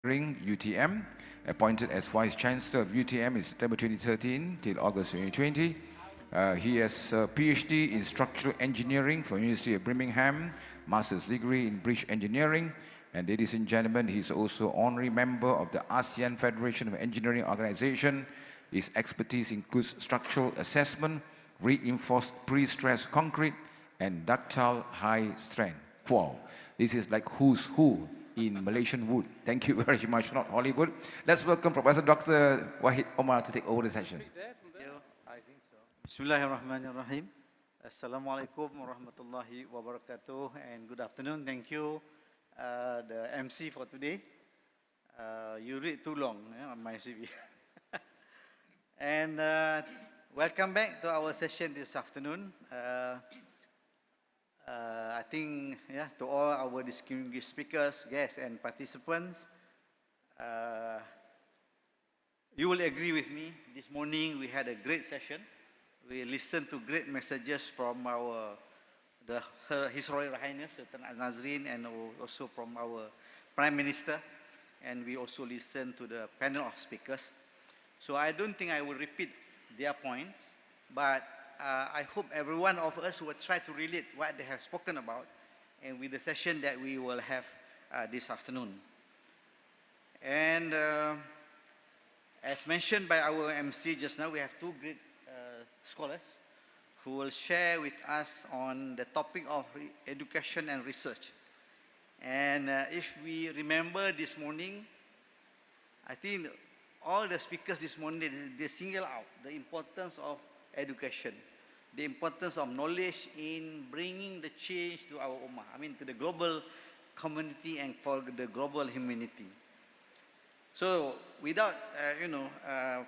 UTM, appointed as Vice Chancellor of UTM in September 2013 till August 2020. He has a PhD in Structural Engineering from University of Birmingham, Master's degree in Bridge Engineering, and ladies and gentlemen, he's also honorary member of the ASEAN Federation of Engineering Organization. His expertise includes structural assessment, reinforced pre-stressed concrete, and ductile high strength. Wow, this is like who's who in Malaysian wood. Thank you very much, not Hollywood. Let's welcome Professor Dr. Wahid Omar to take over the session. I think so. Bismillahirrahmanirrahim. Assalamualaikum warahmatullahi wabarakatuh and good afternoon. Thank you, the MC for today. You read too long on my CV. And welcome back to our session this afternoon. I think, to all our distinguished speakers, guests, and participants, you will agree with me. This morning we had a great session. We listened to great messages from His Royal Highness Sultan Al-Nazrin and also from our Prime Minister. And we also listened to the panel of speakers. So I don't think I will repeat their points, but I hope every one of us will try to relate what they have spoken about and with the session that we will have this afternoon. And as mentioned by our MC just now, we have two great scholars who will share with us on the topic of education and research. And if we remember this morning, I think all the speakers this morning, they single out the importance of education, the importance of knowledge in bringing the change to our ummah, I mean to the global community and for the global humanity. So without,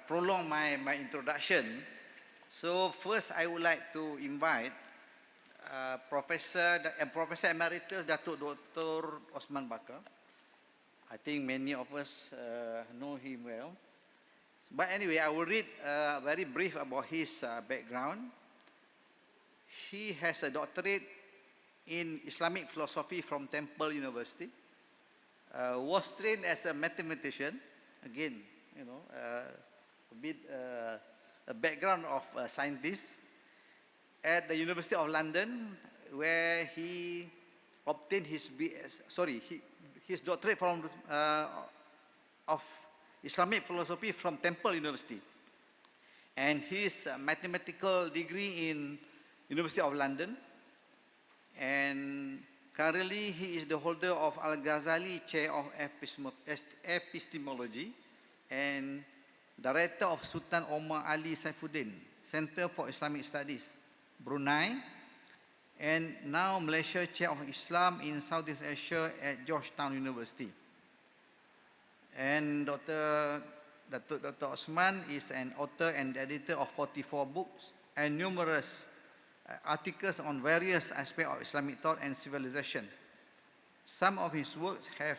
prolong my introduction, so first I would like to invite Professor Emeritus Datuk Dr. Osman Bakar. I think many of us know him well. But anyway, I will read very brief about his background. He has a doctorate in Islamic philosophy from Temple University. Was trained as a mathematician. Again, a background of a scientist at the University of London, where he obtained his his doctorate from of Islamic philosophy from Temple University, and his mathematical degree in University of London. And currently, he is the holder of Al-Ghazali Chair of Epistemology and Director of Sultan Omar Ali Saifuddin Center for Islamic Studies, Brunei, and now Malaysia Chair of Islam in Southeast Asia at Georgetown University. And Dr. Osman is an author and editor of 44 books and numerous articles on various aspects of Islamic thought and civilization. Some of his works have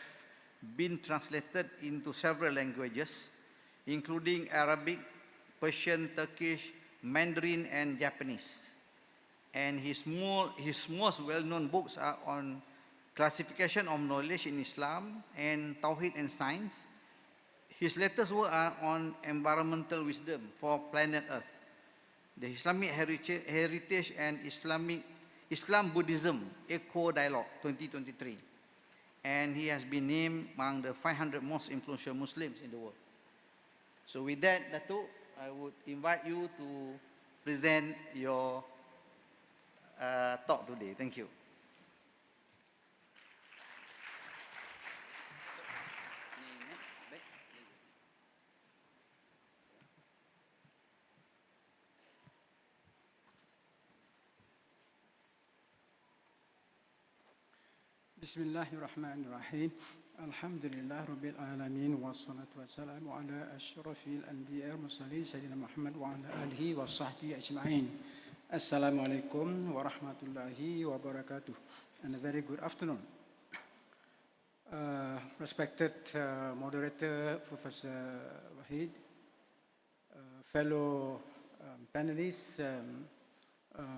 been translated into several languages, including Arabic, Persian, Turkish, Mandarin, and Japanese. And his most well-known books are on classification of knowledge in Islam and Tawhid and Science. His latest work are on environmental wisdom for planet Earth, the Islamic heritage and Islam-Buddhism Eco Dialogue 2023. And he has been named among the 500 most influential Muslims in the world. So with that, Datuk, I would invite you to present your talk today. Thank you. Bismillahirrahmanirrahim. Alhamdulillah Rabbil Alamin wa salatu wa salamu ala ashrafil anbiya wa mursalin Sayyidina Muhammad wa ala alihi wa sahbihi ajma'in. Assalamualaikum warahmatullahi wabarakatuh. And a very good afternoon. Respected moderator, Professor Wahid, fellow panelists,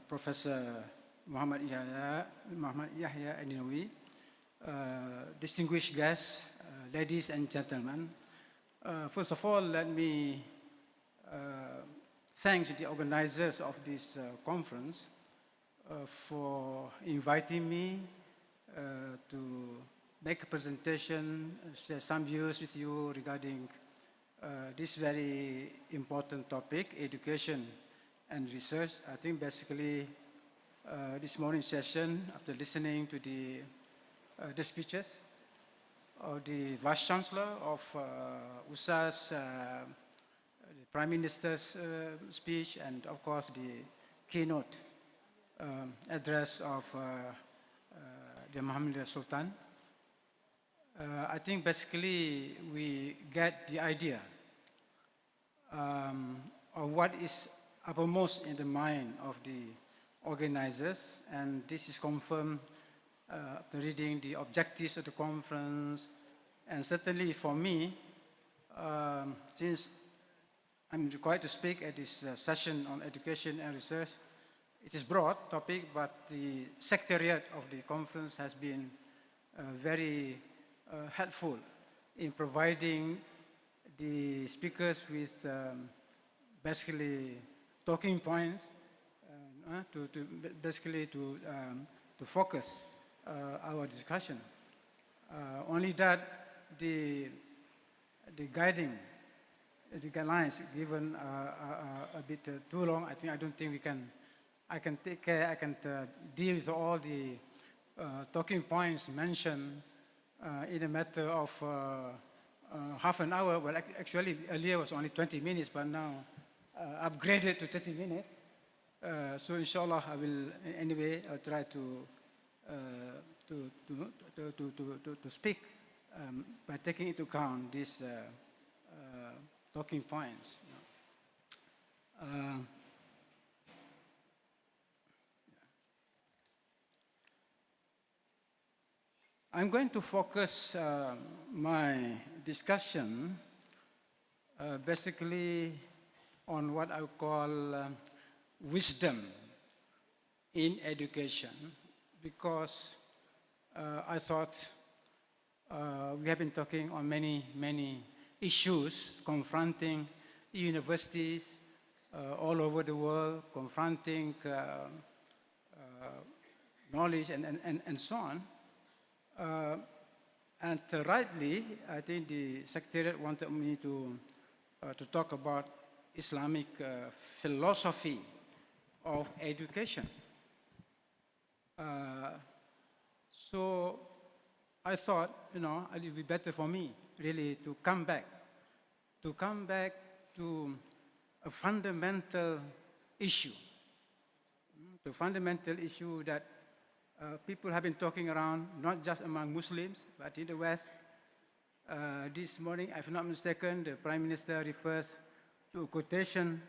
Professor Muhammad Yahya al-NINOWY, distinguished guests, ladies and gentlemen. First of all, let me thank the organizers of this conference for inviting me to make a presentation, share some views with you regarding this very important topic, education and research. I think basically this morning's session, after listening to the speeches of the Vice Chancellor of USA's the Prime Minister's speech, and of course the keynote address of the Muhammad Sultan, I think basically we get the idea of what is uppermost in the mind of the organizers, and this is confirmed after reading the objectives of the conference. And certainly for me, since I'm required to speak at this session on education and research, it is broad topic, but the secretariat of the conference has been very helpful in providing the speakers with basically talking points to focus our discussion. Only that the guidelines given a bit too long. I don't think I can take care. I can deal with all the talking points mentioned in a matter of half an hour. Well, actually earlier was only 20 minutes, but now upgraded to 30 minutes. So inshallah, I will anyway try to speak by taking into account these talking points. I'm going to focus my discussion basically on what I call wisdom in education, because I thought we have been talking on many issues confronting universities all over the world, confronting knowledge and so on. And rightly, I think the Secretariat wanted me to talk about Islamic philosophy of education. So I thought, it would be better for me really to come back to a fundamental issue, the fundamental issue that people have been talking around, not just among Muslims, but in the West. This morning, if I'm not mistaken, the Prime Minister refers to a quotation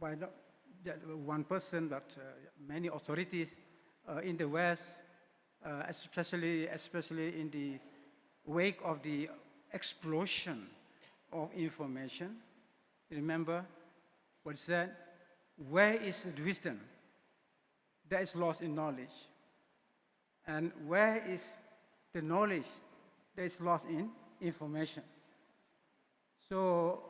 by not one person, but many authorities in the West, especially in the wake of the explosion of information. Remember what he said? Where is the wisdom? That is lost in knowledge. And where is the knowledge that is lost in information? So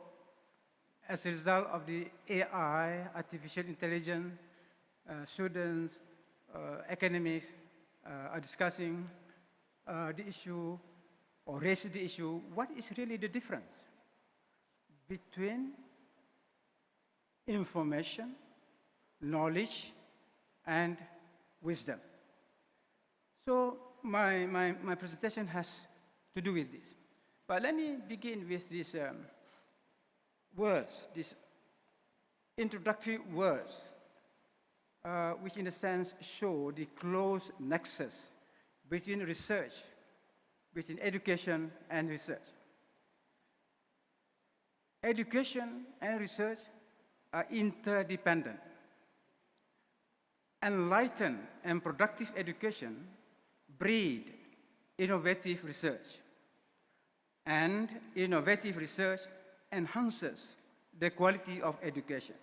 as a result of the AI, artificial intelligence, students, academics are discussing the issue or raising the issue, what is really the difference between information, knowledge, and wisdom? So my presentation has to do with this. But let me begin with these words, these introductory words, which in a sense show the close nexus between research, between education and research. Education and research are interdependent. Enlightened and productive education breed innovative research, and innovative research enhances the quality of education.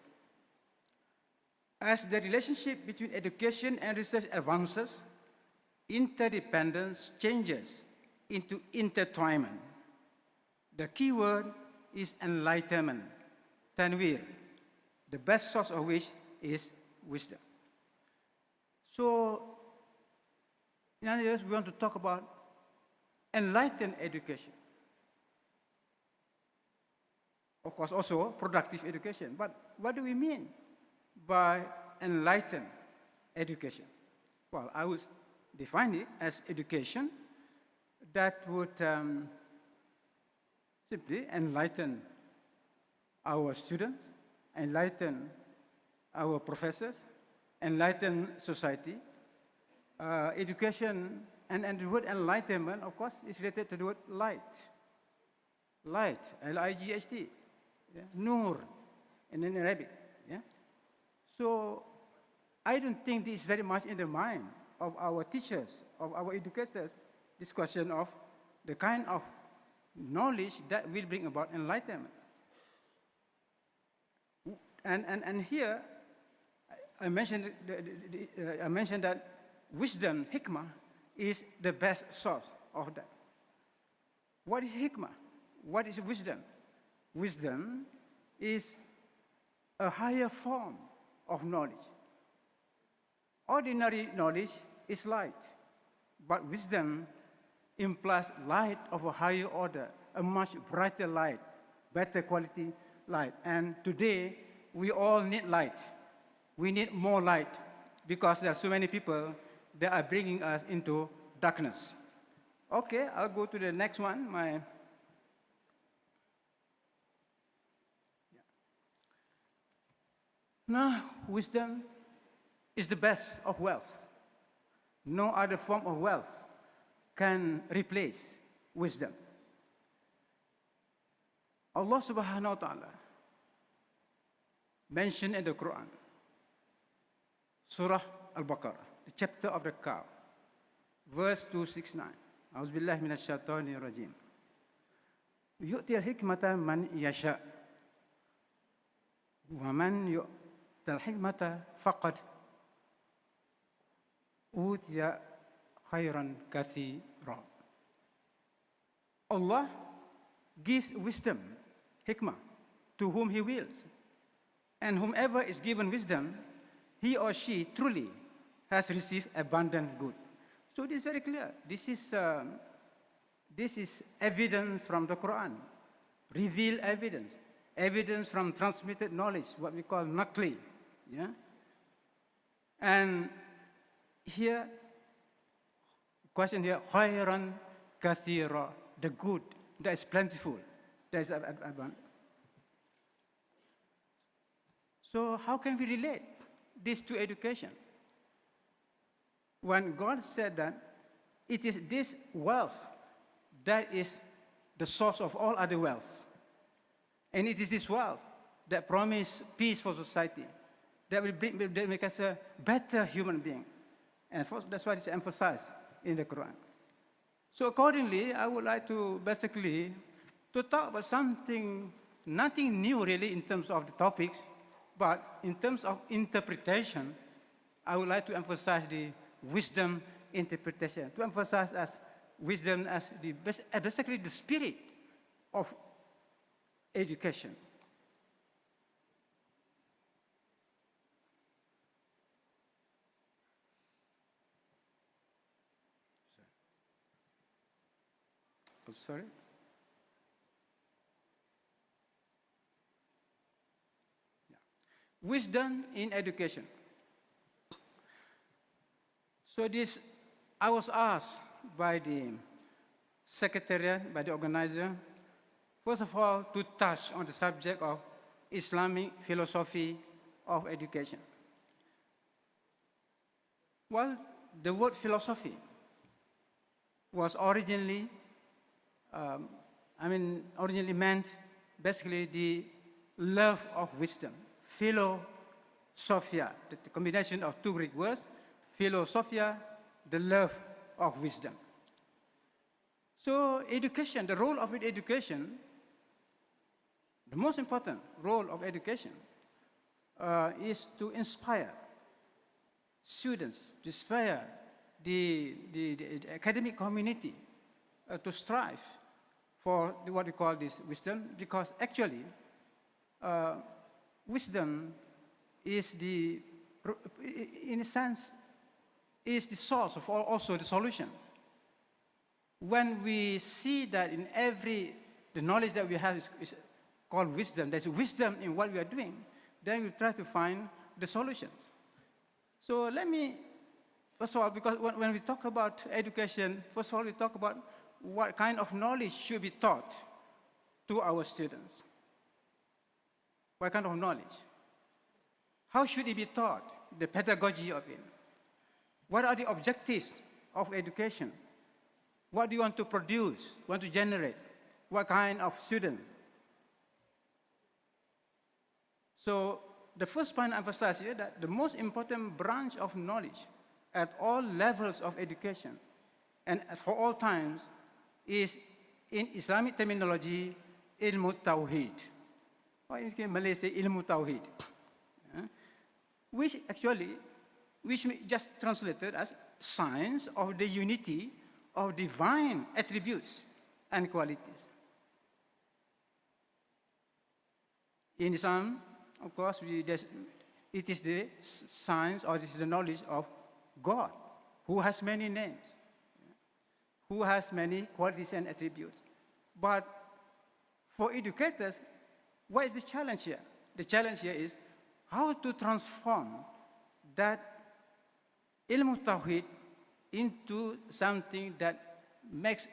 As the relationship between education and research advances, interdependence changes into intertwinement. The key word is enlightenment, tanwir, the best source of which is wisdom. So, in other words, we want to talk about enlightened education. Of course, also productive education. But what do we mean by enlightened education? Well, I would define it as education that would simply enlighten our students, enlighten our professors, enlighten society. Education, and the word enlightenment, of course, is related to the word light. Light, L-I-G-H-T, yeah? Nur, in Arabic. Yeah? So I don't think this is very much in the mind of our teachers, of our educators, this question of the kind of knowledge that will bring about enlightenment. And here, I mentioned that wisdom, hikmah, is the best source of that. What is hikmah? What is wisdom? Wisdom is a higher form of knowledge. Ordinary knowledge is light, but wisdom implies light of a higher order, a much brighter light, better quality light. And today, we all need light. We need more light because there are so many people that are bringing us into darkness. Okay, I'll go to the next one. Now, wisdom is the best of wealth. No other form of wealth can replace wisdom. Allah subhanahu wa ta'ala mentioned in the Quran, Surah Al-Baqarah, the chapter of the cow, verse 269. أعوذ بالله من الشيطان الرجيم. يؤتي الحكمة من يشاء ومن يؤتى الحكمة فقد أوتي خيرا كثيرا. Allah gives wisdom, hikmah, to whom He wills. And whomever is given wisdom, he or she truly has received abundant good. So it is very clear. This is evidence from the Quran, revealed evidence, evidence from transmitted knowledge, what we call naqli. Yeah? And here, question here, khairan kathira, the good, that is plentiful, that is abundant. So how can we relate this to education? When God said that it is this wealth that is the source of all other wealth, and it is this wealth that promises peace for society, that will make us a better human being. And that's why it's emphasized in the Quran. So accordingly, I would like to basically to talk about something, nothing new really in terms of the topics, but in terms of interpretation, I would like to emphasize the wisdom interpretation, to emphasize as wisdom as basically the spirit of education. Oh, sorry? Yeah. Wisdom in education. So this, I was asked by the secretariat, by the organizer, first of all, to touch on the subject of Islamic philosophy of education. Well, the word philosophy was originally, originally meant basically the love of wisdom, philosophia, the combination of two Greek words, philosophia, the love of wisdom. So education, the role of education, the most important role of education is to inspire students, to inspire the academic community to strive for what we call this wisdom, because actually wisdom is the, in a sense, is the source of also the solution. When we see that in the knowledge that we have is called wisdom, there's wisdom in what we are doing, then we try to find the solutions. So let me, first of all, because when we talk about education, first of all, we talk about what kind of knowledge should be taught to our students. What kind of knowledge? How should it be taught? The pedagogy of it. What are the objectives of education? What do you want to produce, want to generate? What kind of students? So the first point I emphasize here that the most important branch of knowledge at all levels of education and for all times is, in Islamic terminology, ilmu tawhid. Or in Malaysia, ilmu tawhid. Which we just translated as science of the unity of divine attributes and qualities. In Islam, of course, it is the science or it is the knowledge of God, who has many names, who has many qualities and attributes. But for educators, what is the challenge here? The challenge here is how to transform that ilmu tawhid into something that makes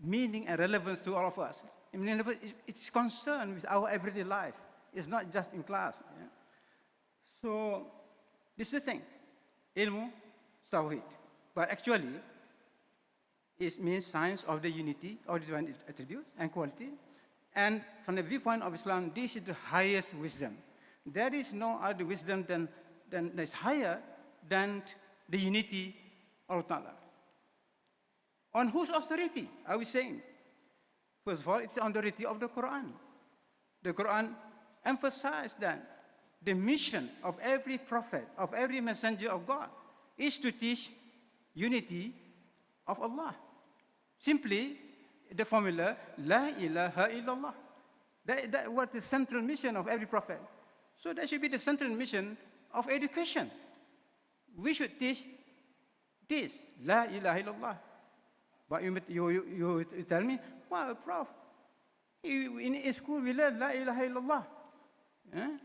meaning and relevance to all of us. I mean, it's concerned with our everyday life. It's not just in class. Yeah? So this is the thing, ilmu tawhid. But actually, it means science of the unity of divine attributes and qualities. And from the viewpoint of Islam, this is the highest wisdom. There is no other wisdom that is higher than the unity of Allah. On whose authority are we saying? First of all, it's on the authority of the Quran. The Quran emphasized that the mission of every prophet, of every messenger of God, is to teach unity of Allah. Simply, the formula, La ilaha illallah. That was the central mission of every prophet. So that should be the central mission of education. We should teach this, La ilaha illallah. But you tell me, well, Prof, in school we learn La ilaha illallah. Yeah?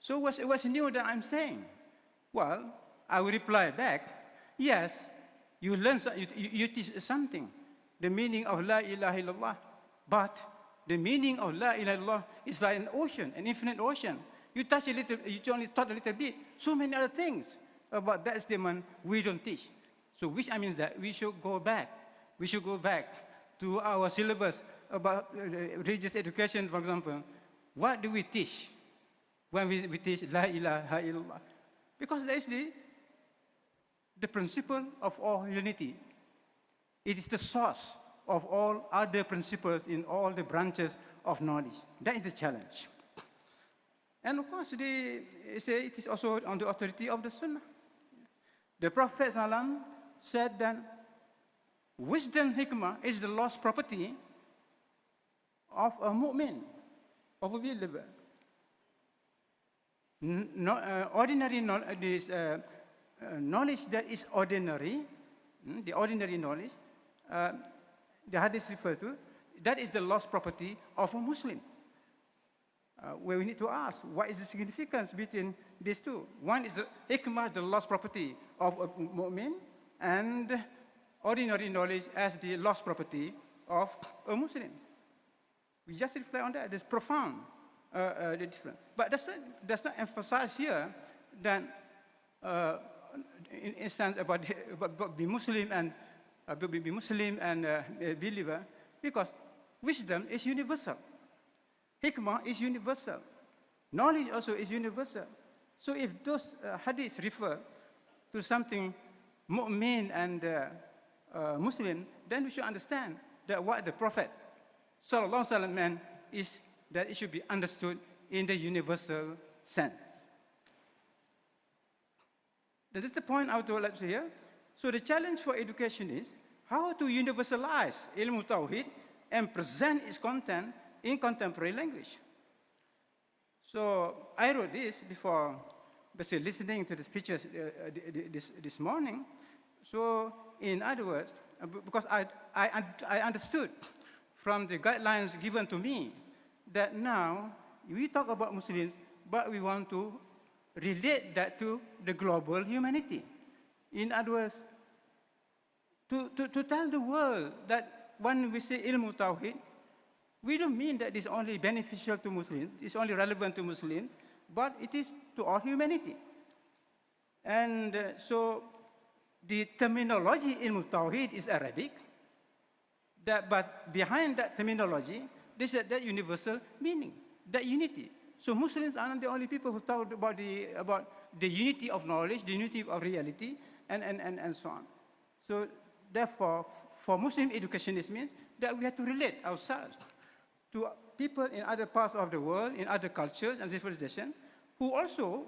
So what's new that I'm saying? Well, I will reply back, yes, you learn, you teach something, the meaning of La ilaha illallah. But the meaning of La ilaha illallah is like an ocean, an infinite ocean. You touch a little, you only taught a little bit. So many other things about that statement we don't teach. So which I mean that we should go back. We should go back to our syllabus about religious education, for example. What do we teach when we teach La ilaha illallah? Because that is the principle of all unity. It is the source of all other principles in all the branches of knowledge. That is the challenge. And of course, they say it is also on the authority of the Sunnah. The Prophet ﷺ said that wisdom, hikmah, is the lost property of a mu'min, of a believer. Ordinary knowledge, knowledge that is ordinary, the ordinary knowledge, the hadith refers to, that is the lost property of a Muslim. Where we need to ask, what is the significance between these two? One is the hikmah, the lost property of a mu'min, and ordinary knowledge as the lost property of a Muslim. We just reflect on that. It's profound, the difference. But that's not emphasized here that, in a sense, about be Muslim and be Muslim and a believer, because wisdom is universal. Hikmah is universal. Knowledge also is universal. So if those hadiths refer to something mu'min and Muslim, then we should understand that what the Prophet ﷺ meant is that it should be understood in the universal sense. That is the point I would like to say here. So the challenge for education is how to universalize ilmu tawhid and present its content in contemporary language. So I wrote this before basically listening to the speeches this morning. So in other words, because I understood from the guidelines given to me that now we talk about Muslims, but we want to relate that to the global humanity. In other words, to tell the world that when we say ilmu tawhid, we don't mean that it's only beneficial to Muslims, it's only relevant to Muslims, but it is to all humanity. And so the terminology ilmu tawhid is Arabic, but behind that terminology, there's that universal meaning, that unity. So Muslims are not the only people who talk about the unity of knowledge, the unity of reality, and so on. So therefore, for Muslim educationists means that we have to relate ourselves to people in other parts of the world, in other cultures and civilization, who also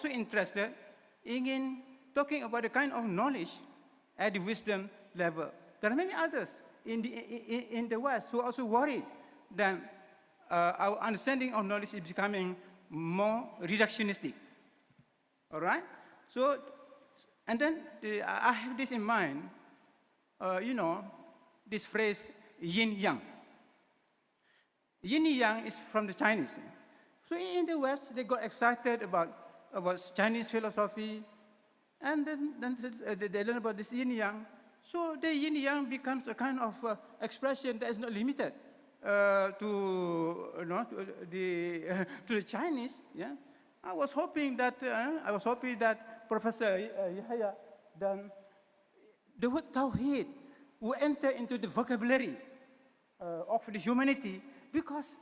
interested in talking about the kind of knowledge at the wisdom level. There are many others in the West who are also worried that our understanding of knowledge is becoming more reductionistic. All right? So, and then I have this in mind, this phrase, yin-yang. Yin-yang is from the Chinese. So in the West, they got excited about Chinese philosophy, and then they learn about this yin-yang. So the yin-yang becomes a kind of expression that is not limited to the Chinese. Yeah, I was hoping that Professor YAHYA, then the word tawhid will enter into the vocabulary of the humanity, because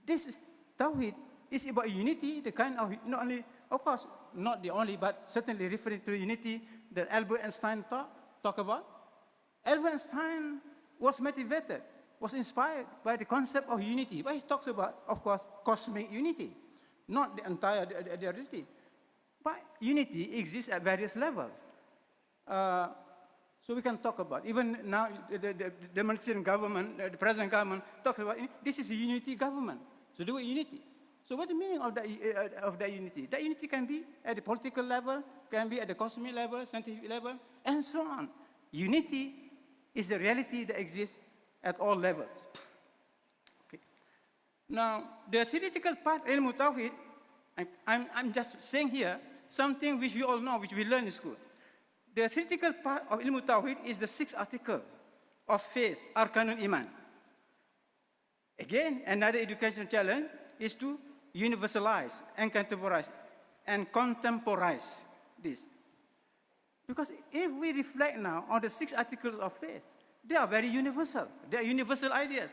this tawhid is about unity, the kind of not only, of course, not the only, but certainly referring to unity that Albert Einstein talk about. Albert Einstein was motivated, was inspired by the concept of unity. But he talks about, of course, cosmic unity, not the entire the reality. But unity exists at various levels. So we can talk about, even now, the Malaysian government, the present government talks about, this is a unity government. So do unity. So what's the meaning of that unity? That unity can be at the political level, can be at the cosmic level, scientific level, and so on. Unity is a reality that exists at all levels. Okay. Now, the theoretical part, ilmu tawhid, I'm just saying here something which we all know, which we learn in school. The theoretical part of ilmu tawhid is the 6 articles of faith, arkanul iman. Again, another educational challenge is to universalize and contemporize this. Because if we reflect now on the 6 articles of faith, they are very universal. They are universal ideas.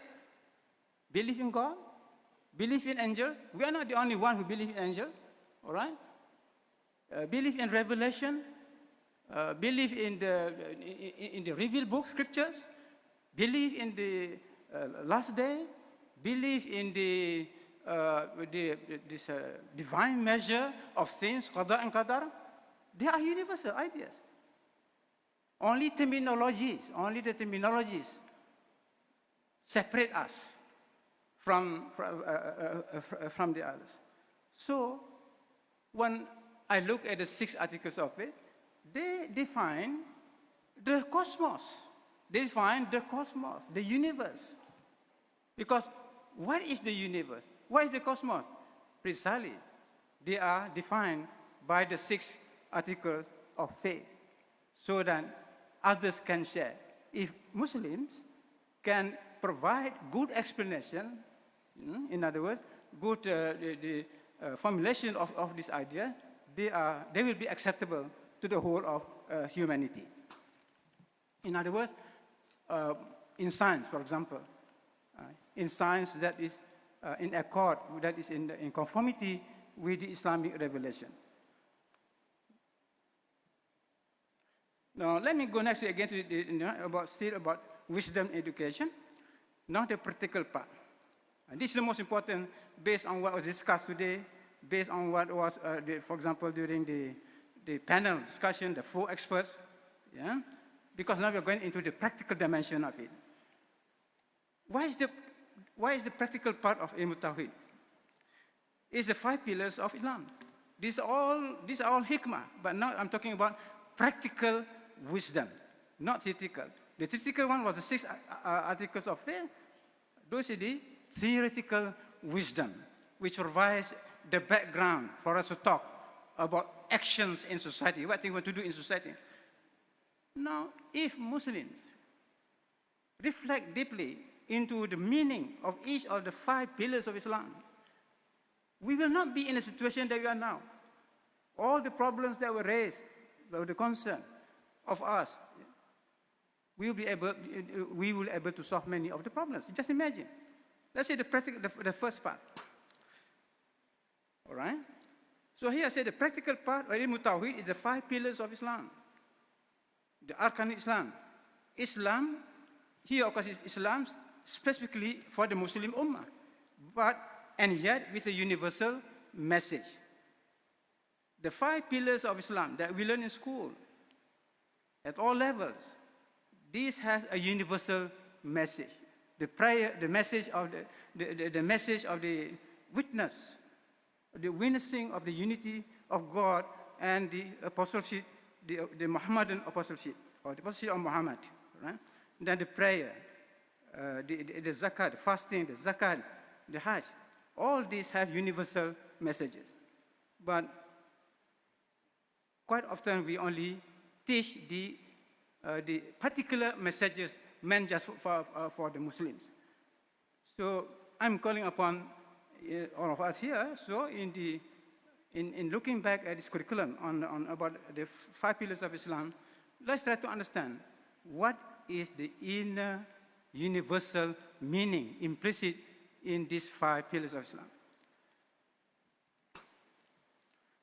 Belief in God, belief in angels. We are not the only one who believe in angels, all right? Belief in revelation, belief in the revealed book, scriptures, belief in the last day, belief in this divine measure of things, qada and qadar. They are universal ideas. Only the terminologies separate us from the others. So when I look at the 6 articles of faith, they define the cosmos. They define the cosmos, the universe. Because what is the universe? What is the cosmos? Precisely, they are defined by the 6 articles of faith, so that others can share. If Muslims can provide good explanation, in other words, good formulation of this idea, they will be acceptable to the whole of humanity. In other words, in science, for example, in science that is in accord, that is in conformity with the Islamic revelation. Now, let me go next again to still about wisdom education, not the practical part. And this is the most important based on what was discussed today, based on what was, for example, during the panel discussion, the 4 experts. Yeah? because now we're going into the practical dimension of it. Why is the practical part of ilm tawhid? It's the 5 pillars of Islam. These are all hikmah, but now I'm talking about practical wisdom, not theoretical. The theoretical one was the 6 articles of faith. Those are the theoretical wisdom, which provides the background for us to talk about actions in society, what they want to do in society. Now, if Muslims reflect deeply into the meaning of each of the 5 pillars of Islam, we will not be in a situation that we are now. All the problems that were raised, the concern of us, we will be able to solve many of the problems. Just imagine. Let's say the first part. All right? So here I say the practical part of ilm tawhid is the 5 pillars of Islam. The arkan Islam. Islam, here of course is Islam specifically for the Muslim Ummah, and yet with a universal message. The 5 pillars of Islam that we learn in school, at all levels, this has a universal message. The prayer, the message of the message of the witness, the witnessing of the unity of God and the apostleship, the Muhammadan apostleship, or the apostleship of Muhammad. Right? Then the prayer, the zakat, the fasting, the zakat, the hajj. All these have universal messages. But quite often we only teach the particular messages meant just for the Muslims. So I'm calling upon all of us here. So in looking back at this curriculum on about the 5 pillars of Islam, let's try to understand what is the inner universal meaning implicit in these 5 pillars of Islam.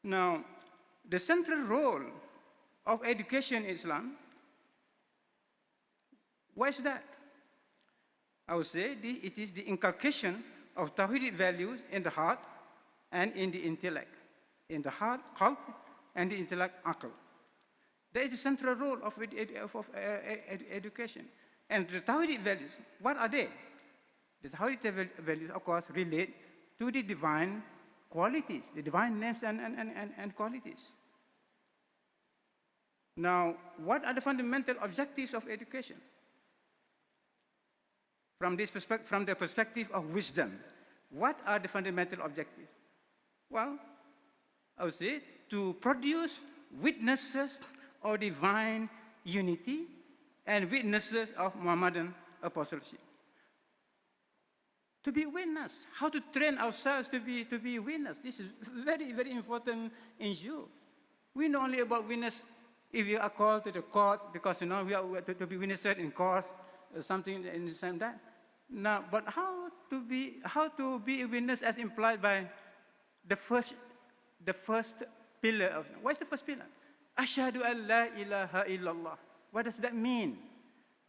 Now, the central role of education in Islam, what is that? I would say it is the inculcation of Tawhidic values in the heart and in the intellect. In the heart, qalb, and the intellect, aql. That is the central role of education. And the Tawhidic values, what are they? The Tawhidic values, of course, relate to the divine qualities, the divine names and qualities. Now, what are the fundamental objectives of education? From the perspective of wisdom, what are the fundamental objectives? Well, I would say to produce witnesses of divine unity and witnesses of Muhammadan apostleship. To be witness, how to train ourselves to be witness. This is very, very important issue. We know only about witness if you are called to the court, because we are to be witnesses in court, something in the same that. Now, but how to be a witness as implied by the first pillar of, what is the first pillar? Ashhadu an la ilaha illallah. What does that mean?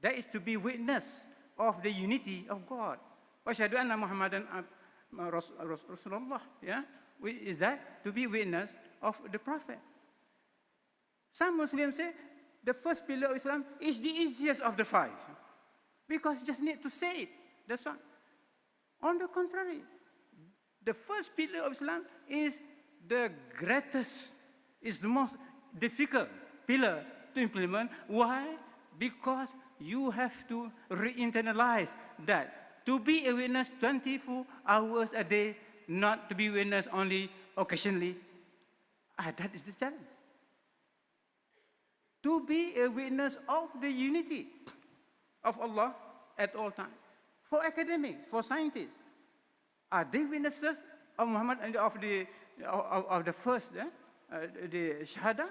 That is to be witness of the unity of God. Ashhadu anna Muhammadan Rasulullah. Yeah? Is that to be witness of the Prophet? Some Muslims say the first pillar of Islam is the easiest of the 5 because you just need to say it. That's all. On the contrary, the first pillar of Islam is the greatest, is the most difficult pillar to implement. Why? Because you have to re-internalize that. To be a witness 24 hours a day, not to be witness only occasionally. That is the challenge. To be a witness of the unity of Allah at all times. For academics, for scientists, are they witnesses of Muhammad and of the first, the Shahada?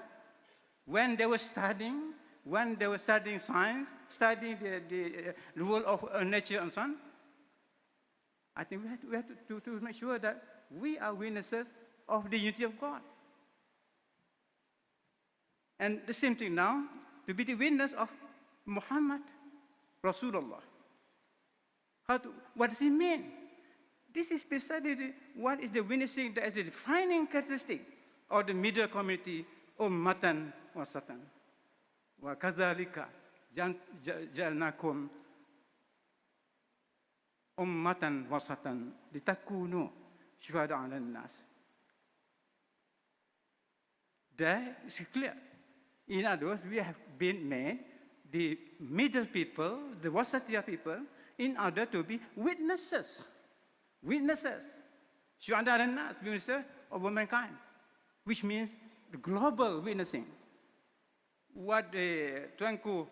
When they were studying science, studying the rule of nature and so on, I think we have to make sure that we are witnesses of the unity of God. And the same thing now, to be the witness of Muhammad Rasulullah. What does it mean? This is precisely what is the witnessing that is the defining characteristic of the middle community, ummatan wasatan. Wa kadzalika جعلناكم أمة وسطا لتكونوا شهداء على الناس. That is clear. In other words, we have been made the middle people, the Wasatiyah people, in order to be witnesses. Witnesses. Shuhada ala nas, witnesses of mankind, which means the global witnessing. What Tuanku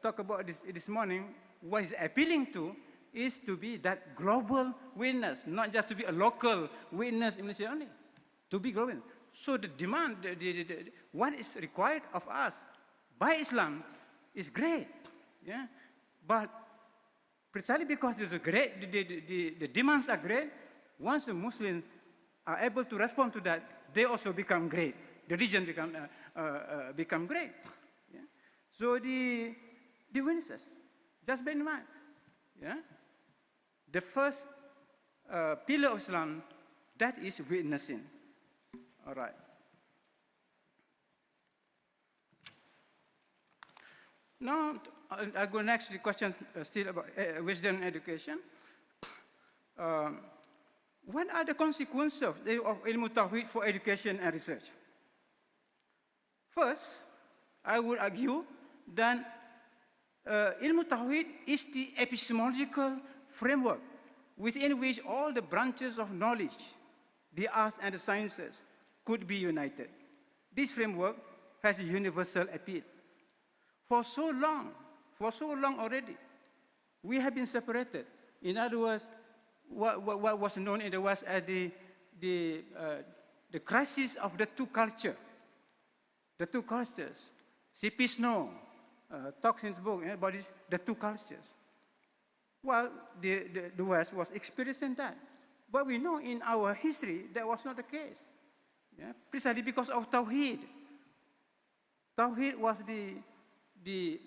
talked about this morning, what is appealing to is to be that global witness, not just to be a local witness in Malaysia only, to be global. So the demand, what is required of us by Islam is great, yeah. But precisely because there's a great, the demands are great, once the Muslims are able to respond to that, they also become great. The region become great. Yeah? So the witnesses, just bear in mind, yeah. The first pillar of Islam, that is witnessing. All right. Now, I'll go next to the question still about wisdom and education. What are the consequences of ilmu tawhid for education and research? First, I would argue that ilmu tawhid is the epistemological framework within which all the branches of knowledge, the arts and the sciences, could be united. This framework has a universal appeal. For so long already, we have been separated. In other words, what was known in the West as the crisis of the two cultures. The two cultures. C.P. Snow talks in his book about this, the two cultures. Well, the West was experiencing that. But we know in our history that was not the case. Yeah? Precisely because of Tawheed. Tawheed was the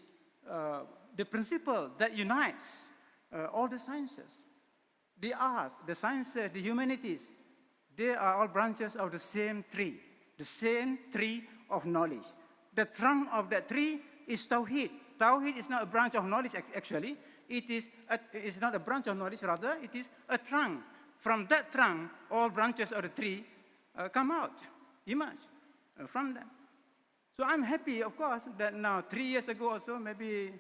principle that unites all the sciences. The arts, the sciences, the humanities, they are all branches of the same tree of knowledge. The trunk of that tree is Tawheed. Tawheed is not a branch of knowledge, actually. It's not a branch of knowledge, rather, it is a trunk. From that trunk, all branches of the tree come out, emerge from them. So I'm happy, of course, that now 3 years ago or so, maybe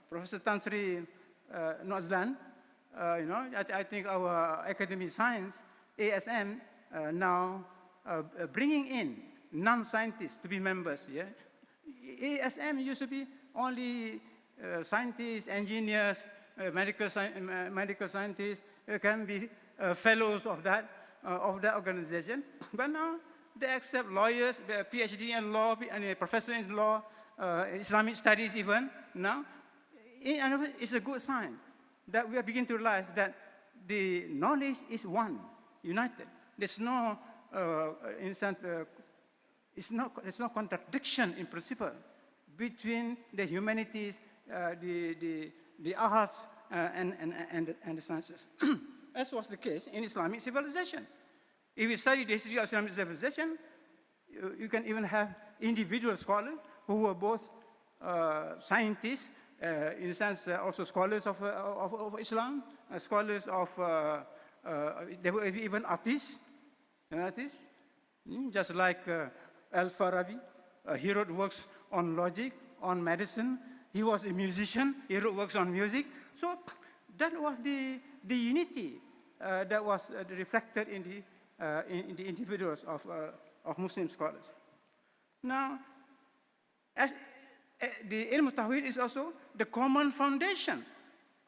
Professor Tan Sri Azlan, I think our academic science, ASM, now bringing in non-scientists to be members. Yeah? ASM used to be only scientists, engineers, medical scientists, can be fellows of that organization. But now they accept lawyers, PhD in law, and a professor in law, Islamic studies even. Now, it's a good sign that we are beginning to realize that the knowledge is one, united. There's no, there's no contradiction in principle between the humanities, the arts, and the sciences, as was the case in Islamic civilization. If you study the history of Islamic civilization, you can even have individual scholars who were both scientists, in a sense, also scholars of Islam, scholars of, they were even artists, just like Al-Farabi. He wrote works on logic, on medicine. He was a musician. He wrote works on music. So that was the unity that was reflected in the individuals of Muslim scholars. Now, as the ilm tawhid is also the common foundation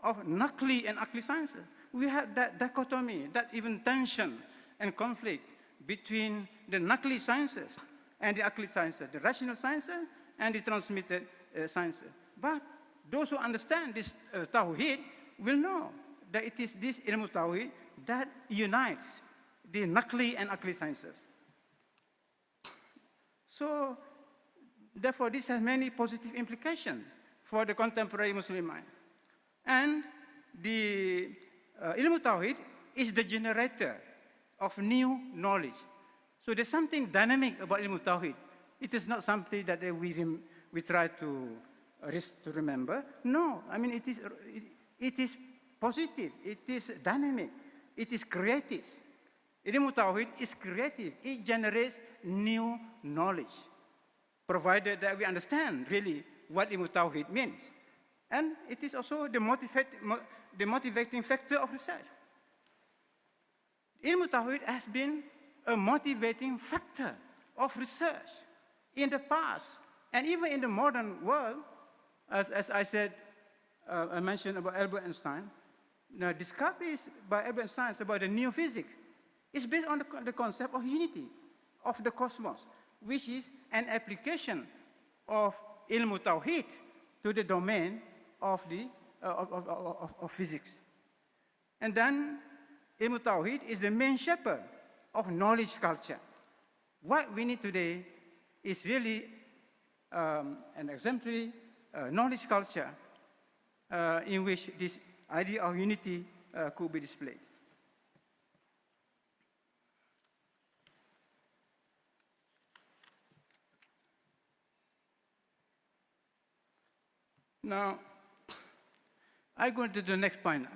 of Naqli and Aqli sciences. We have that dichotomy, that even tension and conflict between the Naqli sciences and the Aqli sciences, the rational sciences and the transmitted sciences. But those who understand this tawhid will know that it is this ilm tawhid that unites the Naqli and Aqli sciences. So, therefore, this has many positive implications for the contemporary Muslim mind. And the ilm tawhid is the generator of new knowledge. So there's something dynamic about ilm tawhid. It is not something that we try to risk to remember. No, I mean, it is positive, it is dynamic, it is creative. Ilmu Tawhid is creative. It generates new knowledge, provided that we understand really what Ilmu Tawhid means. And it is also the motivating factor of research. Ilmu Tawhid has been a motivating factor of research in the past, and even in the modern world, as I said, I mentioned about Albert Einstein. Now, discoveries by Albert Einstein about the new physics is based on the concept of unity of the cosmos, which is an application of Ilmu Tawhid to the domain of physics. And then Ilmu Tawhid is the main shepherd of knowledge culture. What we need today is really an exemplary knowledge culture in which this idea of unity could be displayed. Now, I go to the next point,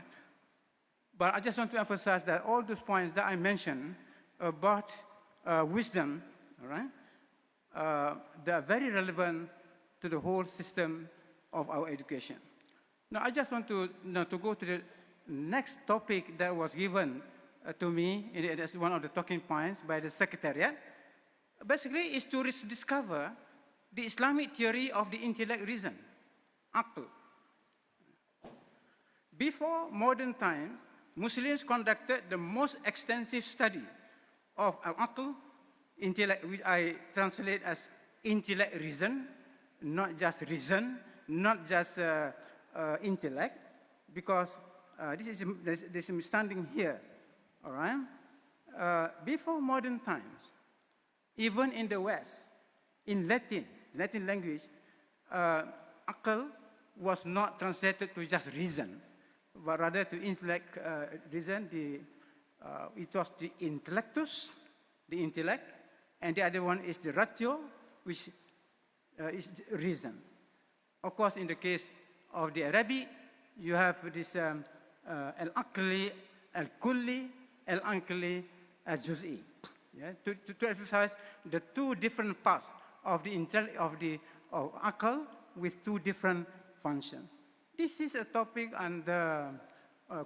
but I just want to emphasize that all those points that I mentioned about wisdom, all right, they are very relevant to the whole system of our education. Now, I just want to go to the next topic that was given to me as one of the talking points by the Secretariat. Basically, is to discover the Islamic theory of the intellect reason, Aql. Before modern times, Muslims conducted the most extensive study of Aql, intellect, which I translate as intellect reason, not just reason, not just intellect, because this is standing here, all right? Before modern times, even in the West, in Latin language, Aql was not translated to just reason, but rather to intellect reason. It was the intellectus, the intellect, and the other one is the ratio, which is reason. Of course, in the case of the Arabic, you have this al-aqli, al-kulli, al-aqli, al-juz'i. Yeah? To emphasize the two different parts of the of aql with two different functions. This is a topic under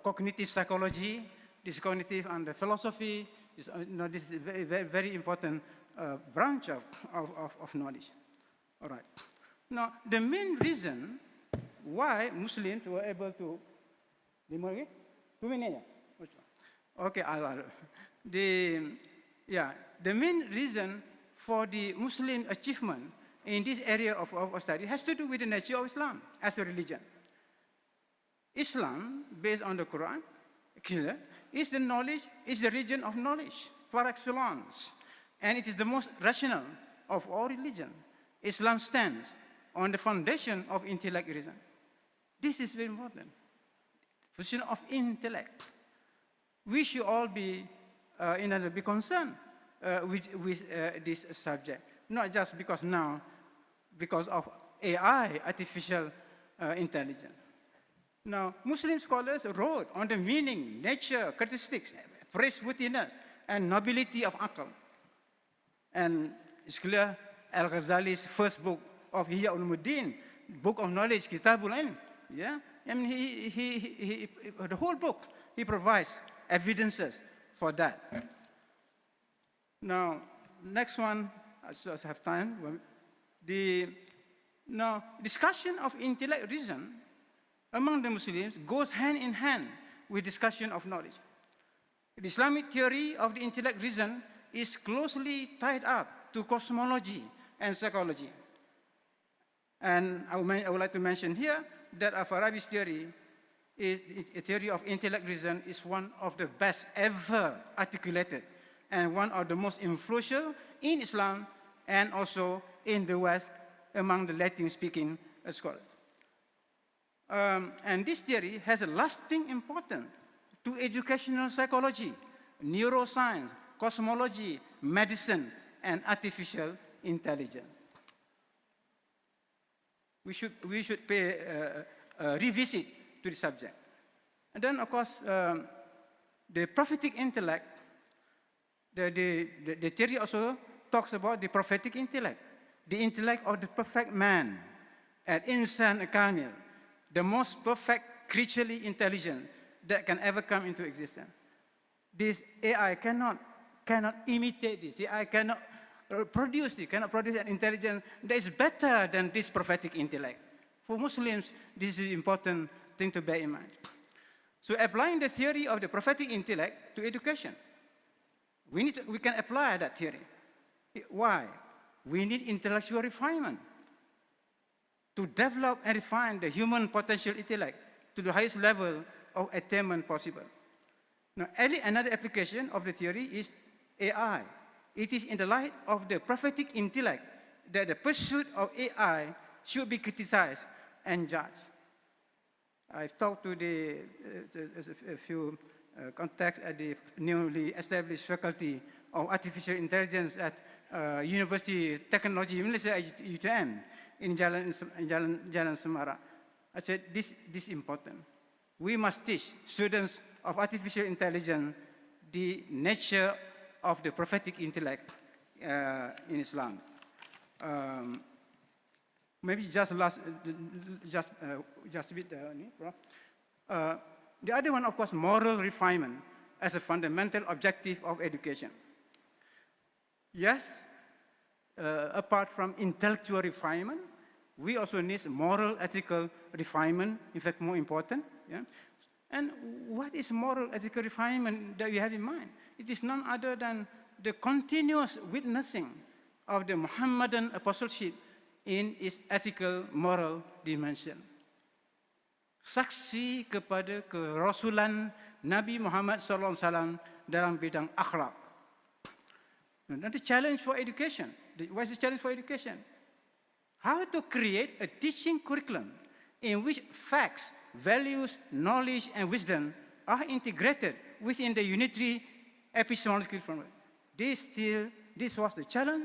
cognitive psychology. This is cognitive under philosophy. This is a very, very important branch of knowledge. All right. Now, the main reason why Muslims were able to, okay, the main reason for the Muslim achievement in this area of study has to do with the nature of Islam as a religion. Islam, based on the Quran, is the knowledge, is the region of knowledge par excellence, and it is the most rational of all religions. Islam stands on the foundation of intellect reason. This is very important. Position of intellect. We should all be concerned with this subject, not just because of AI, artificial intelligence. Now, Muslim scholars wrote on the meaning, nature, characteristics, praiseworthiness, and nobility of Aql. And it's clear, Al-Ghazali's first book of Ihya Ulumuddin, book of knowledge, Kitabul Ilm, yeah? I mean, the whole book, he provides evidences for that. Now, next one, I just have time. Now, discussion of intellect reason among the Muslims goes hand in hand with discussion of knowledge. The Islamic theory of the intellect reason is closely tied up to cosmology and psychology. And I would like to mention here that Al-Farabi's theory, a theory of intellect reason, is one of the best ever articulated and one of the most influential in Islam and also in the West among the Latin-speaking scholars. And this theory has a lasting importance to educational psychology, neuroscience, cosmology, medicine, and artificial intelligence. we should pay a revisit to the subject. And then, of course, the prophetic intellect, the theory also talks about the prophetic intellect, the intellect of the perfect man, al-insan kamil, the most perfect creaturely intelligence that can ever come into existence. This AI cannot imitate this. The AI cannot produce an intelligence that is better than this prophetic intellect. For Muslims, this is an important thing to bear in mind. So applying the theory of the prophetic intellect to education, we can apply that theory. Why? We need intellectual refinement to develop and refine the human potential intellect to the highest level of attainment possible. Now, another application of the theory is AI. It is in the light of the prophetic intellect that the pursuit of AI should be criticized and judged. I've talked to a few contacts at the newly established faculty of artificial intelligence at University Technology IIUM in Jalan Semara. I said, this is important. We must teach students of artificial intelligence the nature of the prophetic intellect in Islam. Maybe just a bit, Prof. The other one, of course, moral refinement as a fundamental objective of education. Yes, apart from intellectual refinement, we also need moral, ethical refinement, in fact, more important. Yeah? And what is moral, ethical refinement that we have in mind? It is none other than the continuous witnessing of the Muhammadan apostleship in its ethical, moral dimension. Saksi kepada kerasulan Nabi Muhammad SAW dalam bidang akhlak. And the challenge for education. What is the challenge for education? How to create a teaching curriculum in which facts, values, knowledge, and wisdom are integrated within the unitary epistemological framework. This was the challenge.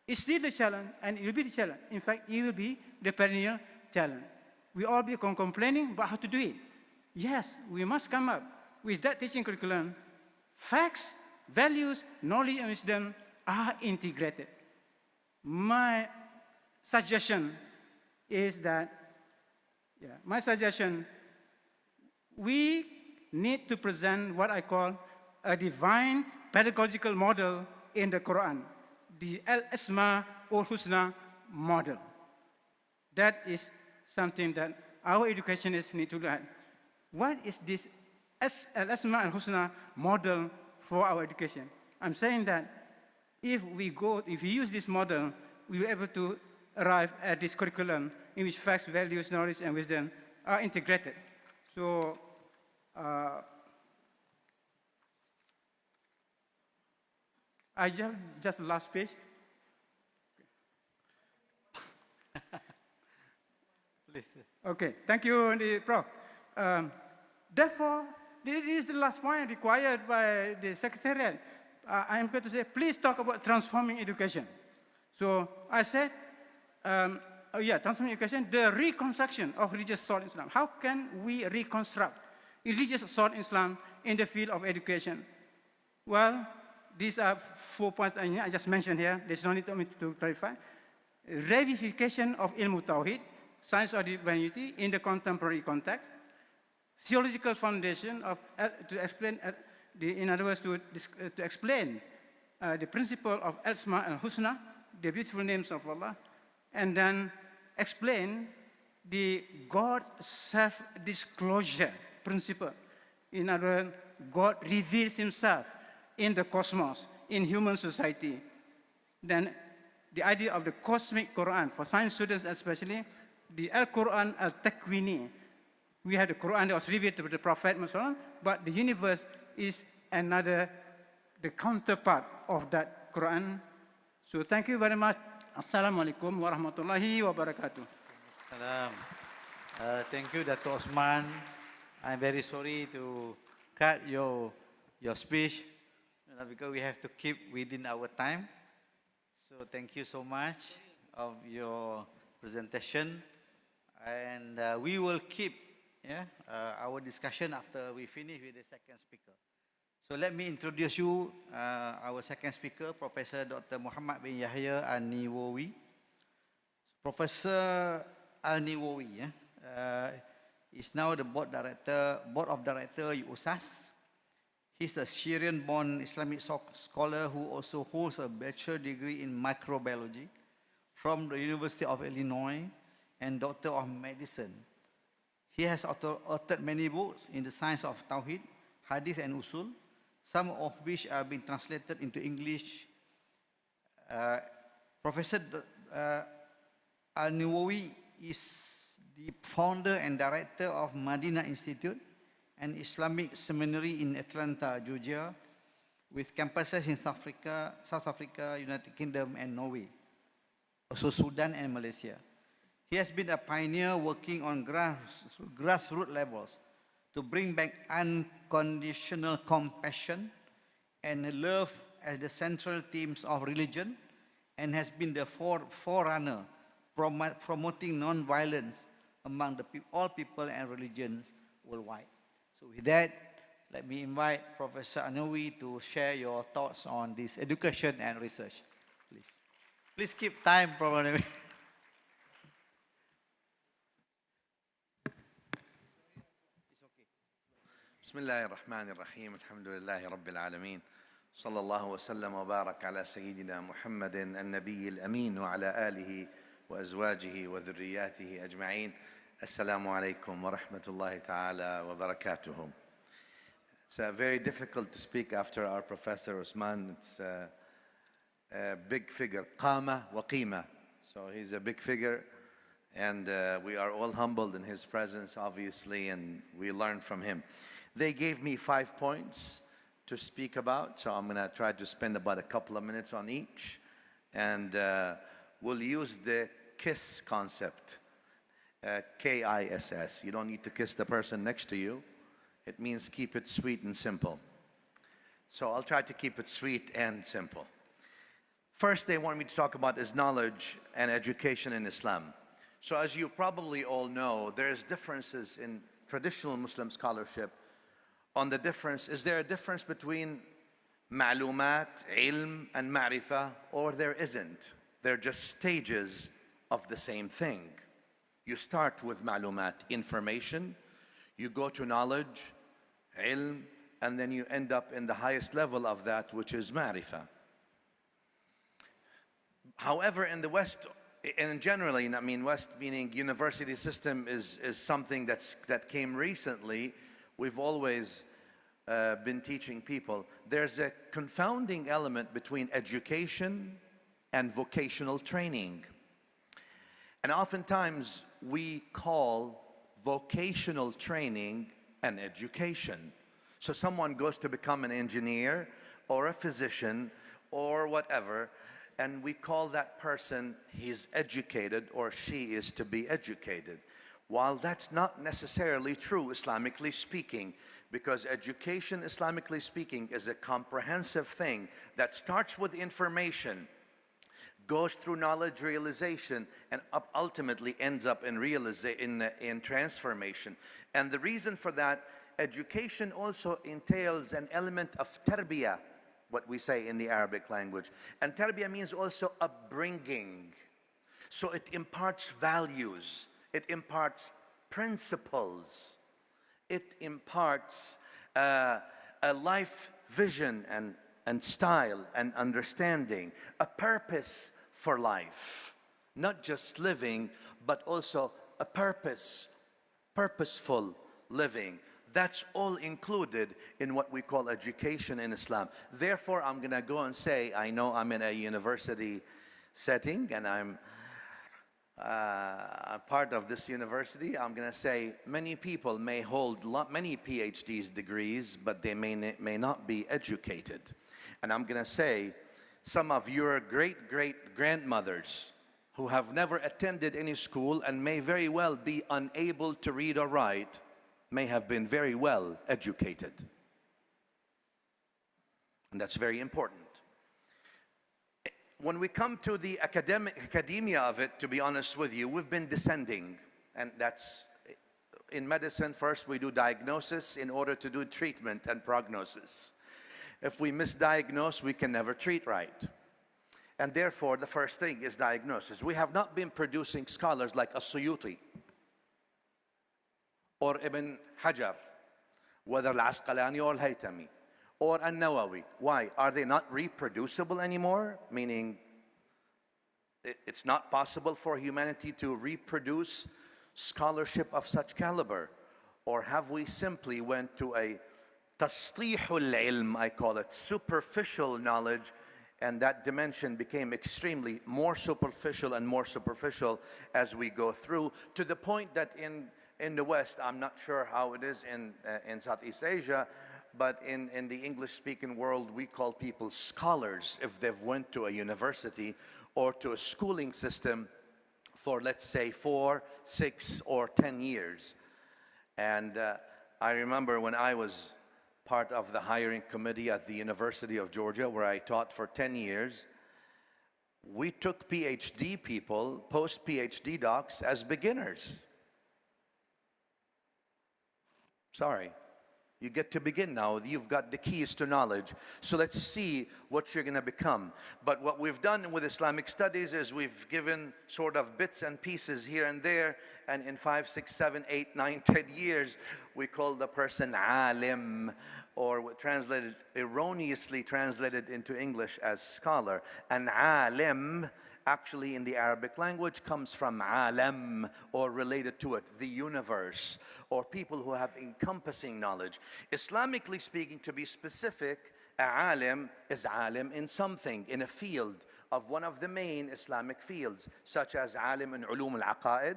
It's still the challenge, and it will be the challenge. In fact, it will be the perennial challenge. We all be complaining about how to do it. Yes, we must come up with that teaching curriculum. Facts, values, knowledge, and wisdom are integrated. My suggestion is that, we need to present what I call a divine pedagogical model in the Quran, the Al-Asma al-Husna model. That is something that our educationists need to look at. What is this Al-Asma al-Husna model for our education? I'm saying that if we use this model, we will be able to arrive at this curriculum in which facts, values, knowledge, and wisdom are integrated. So, I just last page. Listen. Okay, thank you, Prof. Therefore, this is the last point required by the Secretariat. I am going to say, please talk about transforming education. So I said, transforming education, the reconstruction of religious thought in Islam. How can we reconstruct religious thought in Islam in the field of education? Well, these are 4 points I just mentioned here. There's no need for me to clarify. Revivification of ilmu tawhid, science of divinity in the contemporary context. Theological foundation to explain, in other words, to explain the principle of Al-Asma al-Husna, the beautiful names of Allah, and then explain the God self-disclosure principle. In other words, God reveals himself in the cosmos, in human society. Then the idea of the cosmic Quran, for science students especially, the Al-Quran al-Takwini. We have the Quran that was revealed to the Prophet, but the universe is the counterpart of that Quran. So thank you very much. Assalamualaikum warahmatullahi wabarakatuh. Salam. Thank you, Datuk Osman. I'm very sorry to cut your speech because we have to keep within our time. So thank you so much of your presentation. And we will keep our discussion after we finish with the second speaker. So let me introduce you our second speaker, Professor Dr. Muhammad bin Yahya Al-NINOWY. Professor Al-NINOWY is now the board of director USAS. He's a Syrian-born Islamic scholar who also holds a bachelor degree in microbiology from the University of Illinois and Doctor of Medicine. He has authored many books in the science of Tawhid, Hadith and Usul, some of which are being translated into English. Professor Al-NINOWY is the founder and director of Madina Institute, an Islamic seminary in Atlanta, Georgia, with campuses in South Africa, United Kingdom, and Norway, also Sudan and Malaysia. He has been a pioneer working on grassroots levels to bring back unconditional compassion and love as the central themes of religion, and has been the forerunner promoting non-violence among all people and religions worldwide. So with that, let me invite Professor Al-NINOWY to share your thoughts on this education and research, please. Please keep time, Prof. Al-NINOWY. بسم الله الرحمن الرحيم الحمد لله رب العالمين صلى الله وسلم وبارك على سيدنا محمد النبي الأمين وعلى آله وأزواجه وذرياته أجمعين. السلام عليكم ورحمة الله تعالى وبركاته. It's very difficult to speak after our Professor Osman. It's a big figure, قامة وقيمة. So he's a big figure, and we are all humbled in his presence, obviously, and we learn from him. They gave me 5 points to speak about, so I'm going to try to spend about a couple of minutes on each, and we'll use the KISS concept, K-I-S-S. You don't need to kiss the person next to you. It means keep it sweet and simple. So I'll try to keep it sweet and simple. First, they want me to talk about is knowledge and education in Islam. So as you probably all know, there's differences in traditional Muslim scholarship on the difference. Is there a difference between ma'lumat, ilm, and ma'rifah, or there isn't? They're just stages of the same thing. You start with ma'lumat, information, you go to knowledge, ilm, and then you end up in the highest level of that, which is ma'rifah. However, in the West, and generally, I mean West meaning university system is something that came recently. We've always been teaching people. There's a confounding element between education and vocational training. And oftentimes we call vocational training an education. So someone goes to become an engineer or a physician or whatever, and we call that person, he's educated or she is to be educated. While that's not necessarily true, Islamically speaking, because education, Islamically speaking, is a comprehensive thing that starts with information, goes through knowledge realization, and ultimately ends up in transformation. And the reason for that, education also entails an element of tarbiyah, what we say in the Arabic language. And tarbiyah means also upbringing. So it imparts values, it imparts principles, it imparts a life vision and style and understanding, a purpose for life. Not just living, but also a purposeful living. That's all included in what we call education in Islam. Therefore, I'm going to go and say, I know I'm in a university setting and I'm part of this university. I'm going to say many people may hold many PhD degrees, but they may not be educated. And I'm going to say some of your great-great-grandmothers who have never attended any school and may very well be unable to read or write may have been very well educated. And that's very important. When we come to the academia of it, to be honest with you, we've been descending. And that's, in medicine, first we do diagnosis in order to do treatment and prognosis. If we misdiagnose, we can never treat right. And therefore, the first thing is diagnosis. We have not been producing scholars like As-Suyuti or Ibn Hajar, whether Al-Asqalani or Al-Haytami or An-Nawawi. Why? Are they not reproducible anymore? Meaning, it's not possible for humanity to reproduce scholarship of such caliber? Or have we simply went to a tasṭīḥul ilm, I call it, superficial knowledge, and that dimension became extremely more superficial and more superficial as we go through, to the point that in the West, I'm not sure how it is in Southeast Asia, but in the English-speaking world, we call people scholars if they've went to a university or to a schooling system for, let's say, 4, 6, or 10 years. And I remember when I was part of the hiring committee at the University of Georgia, where I taught for 10 years, we took PhD people, post-PhD docs, as beginners. Sorry. You get to begin now. You've got the keys to knowledge. So let's see what you're going to become. But what we've done with Islamic studies is we've given sort of bits and pieces here and there. And in 5, 6, 7, 8, 9, 10 years, we call the person alim, or translated, erroneously translated into English as scholar. An alim, actually in the Arabic language, comes from alam, or related to it, the universe, or people who have encompassing knowledge. Islamically speaking, to be specific, alim is alim in something, in a field of one of the main Islamic fields, such as alim in ulum al-aqaid,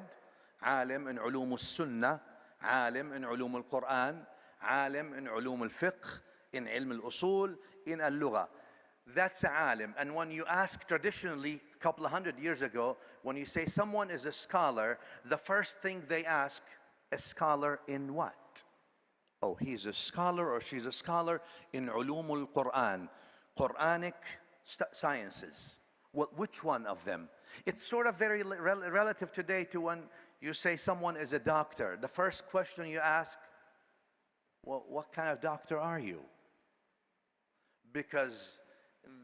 alim in ulum al-sunnah, alim in ulum al-Quran, alim in ulum al-fiqh, in ilm al-usul, in al-lugha. That's alim. And when you ask traditionally, a couple of 100 years ago, when you say someone is a scholar, the first thing they ask, a scholar in what? Oh, he's a scholar or she's a scholar in ulumul Quran, Quranic sciences. Well, which one of them? It's sort of very relative today to when you say someone is a doctor. The first question you ask, well, what kind of doctor are you? Because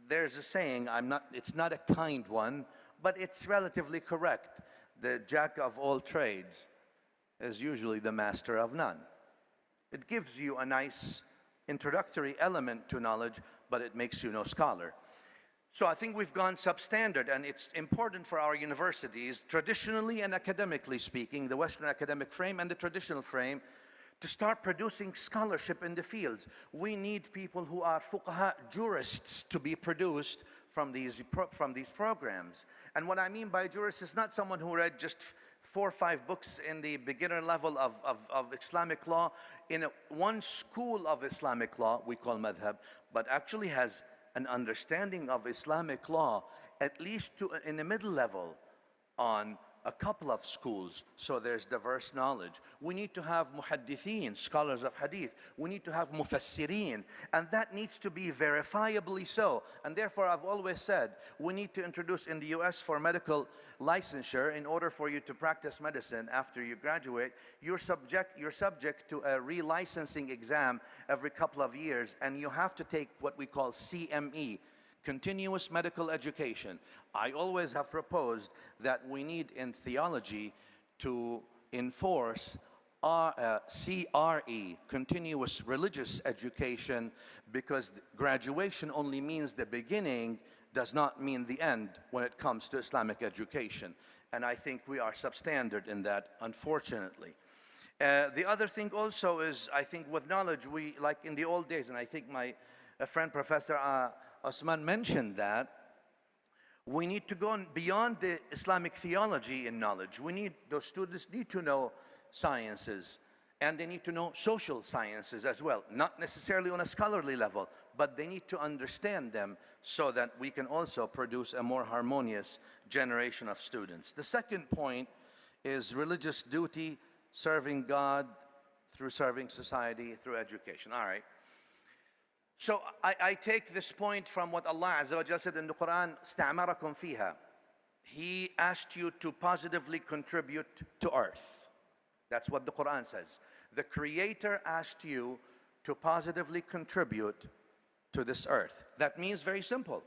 there's a saying, it's not a kind one, but it's relatively correct. The jack of all trades is usually the master of none. It gives you a nice introductory element to knowledge, but it makes you no scholar. So I think we've gone substandard, and it's important for our universities, traditionally and academically speaking, the Western academic frame and the traditional frame, to start producing scholarship in the fields. We need people who are fuqaha, jurists, to be produced from these programs. And what I mean by jurist is not someone who read just 4 or 5 books in the beginner level of Islamic law in one school of Islamic law, we call madhab, but actually has an understanding of Islamic law, at least in the middle level, on a couple of schools, so there's diverse knowledge. We need to have muhaddithin, scholars of hadith. We need to have mufassirin, and that needs to be verifiably so. And therefore, I've always said, we need to introduce in the US for medical licensure, in order for you to practice medicine after you graduate, you're subject to a relicensing exam every couple of years, and you have to take what we call CME, continuous medical education. I always have proposed that we need in theology to enforce CRE, continuous religious education, because graduation only means the beginning, does not mean the end when it comes to Islamic education. And I think we are substandard in that, unfortunately. The other thing also is, I think with knowledge, we, like in the old days, and I think my friend Professor Osman mentioned that, we need to go beyond the Islamic theology in knowledge. Those students need to know sciences, and they need to know social sciences as well. Not necessarily on a scholarly level, but they need to understand them so that we can also produce a more harmonious generation of students. The second point is religious duty, serving God through serving society, through education. All right. So I take this point from what Allah Azza wa Jalla said in the Quran, "Sta'marakum fiha." He asked you to positively contribute to earth. That's what the Quran says. The Creator asked you to positively contribute to this earth. That means very simple.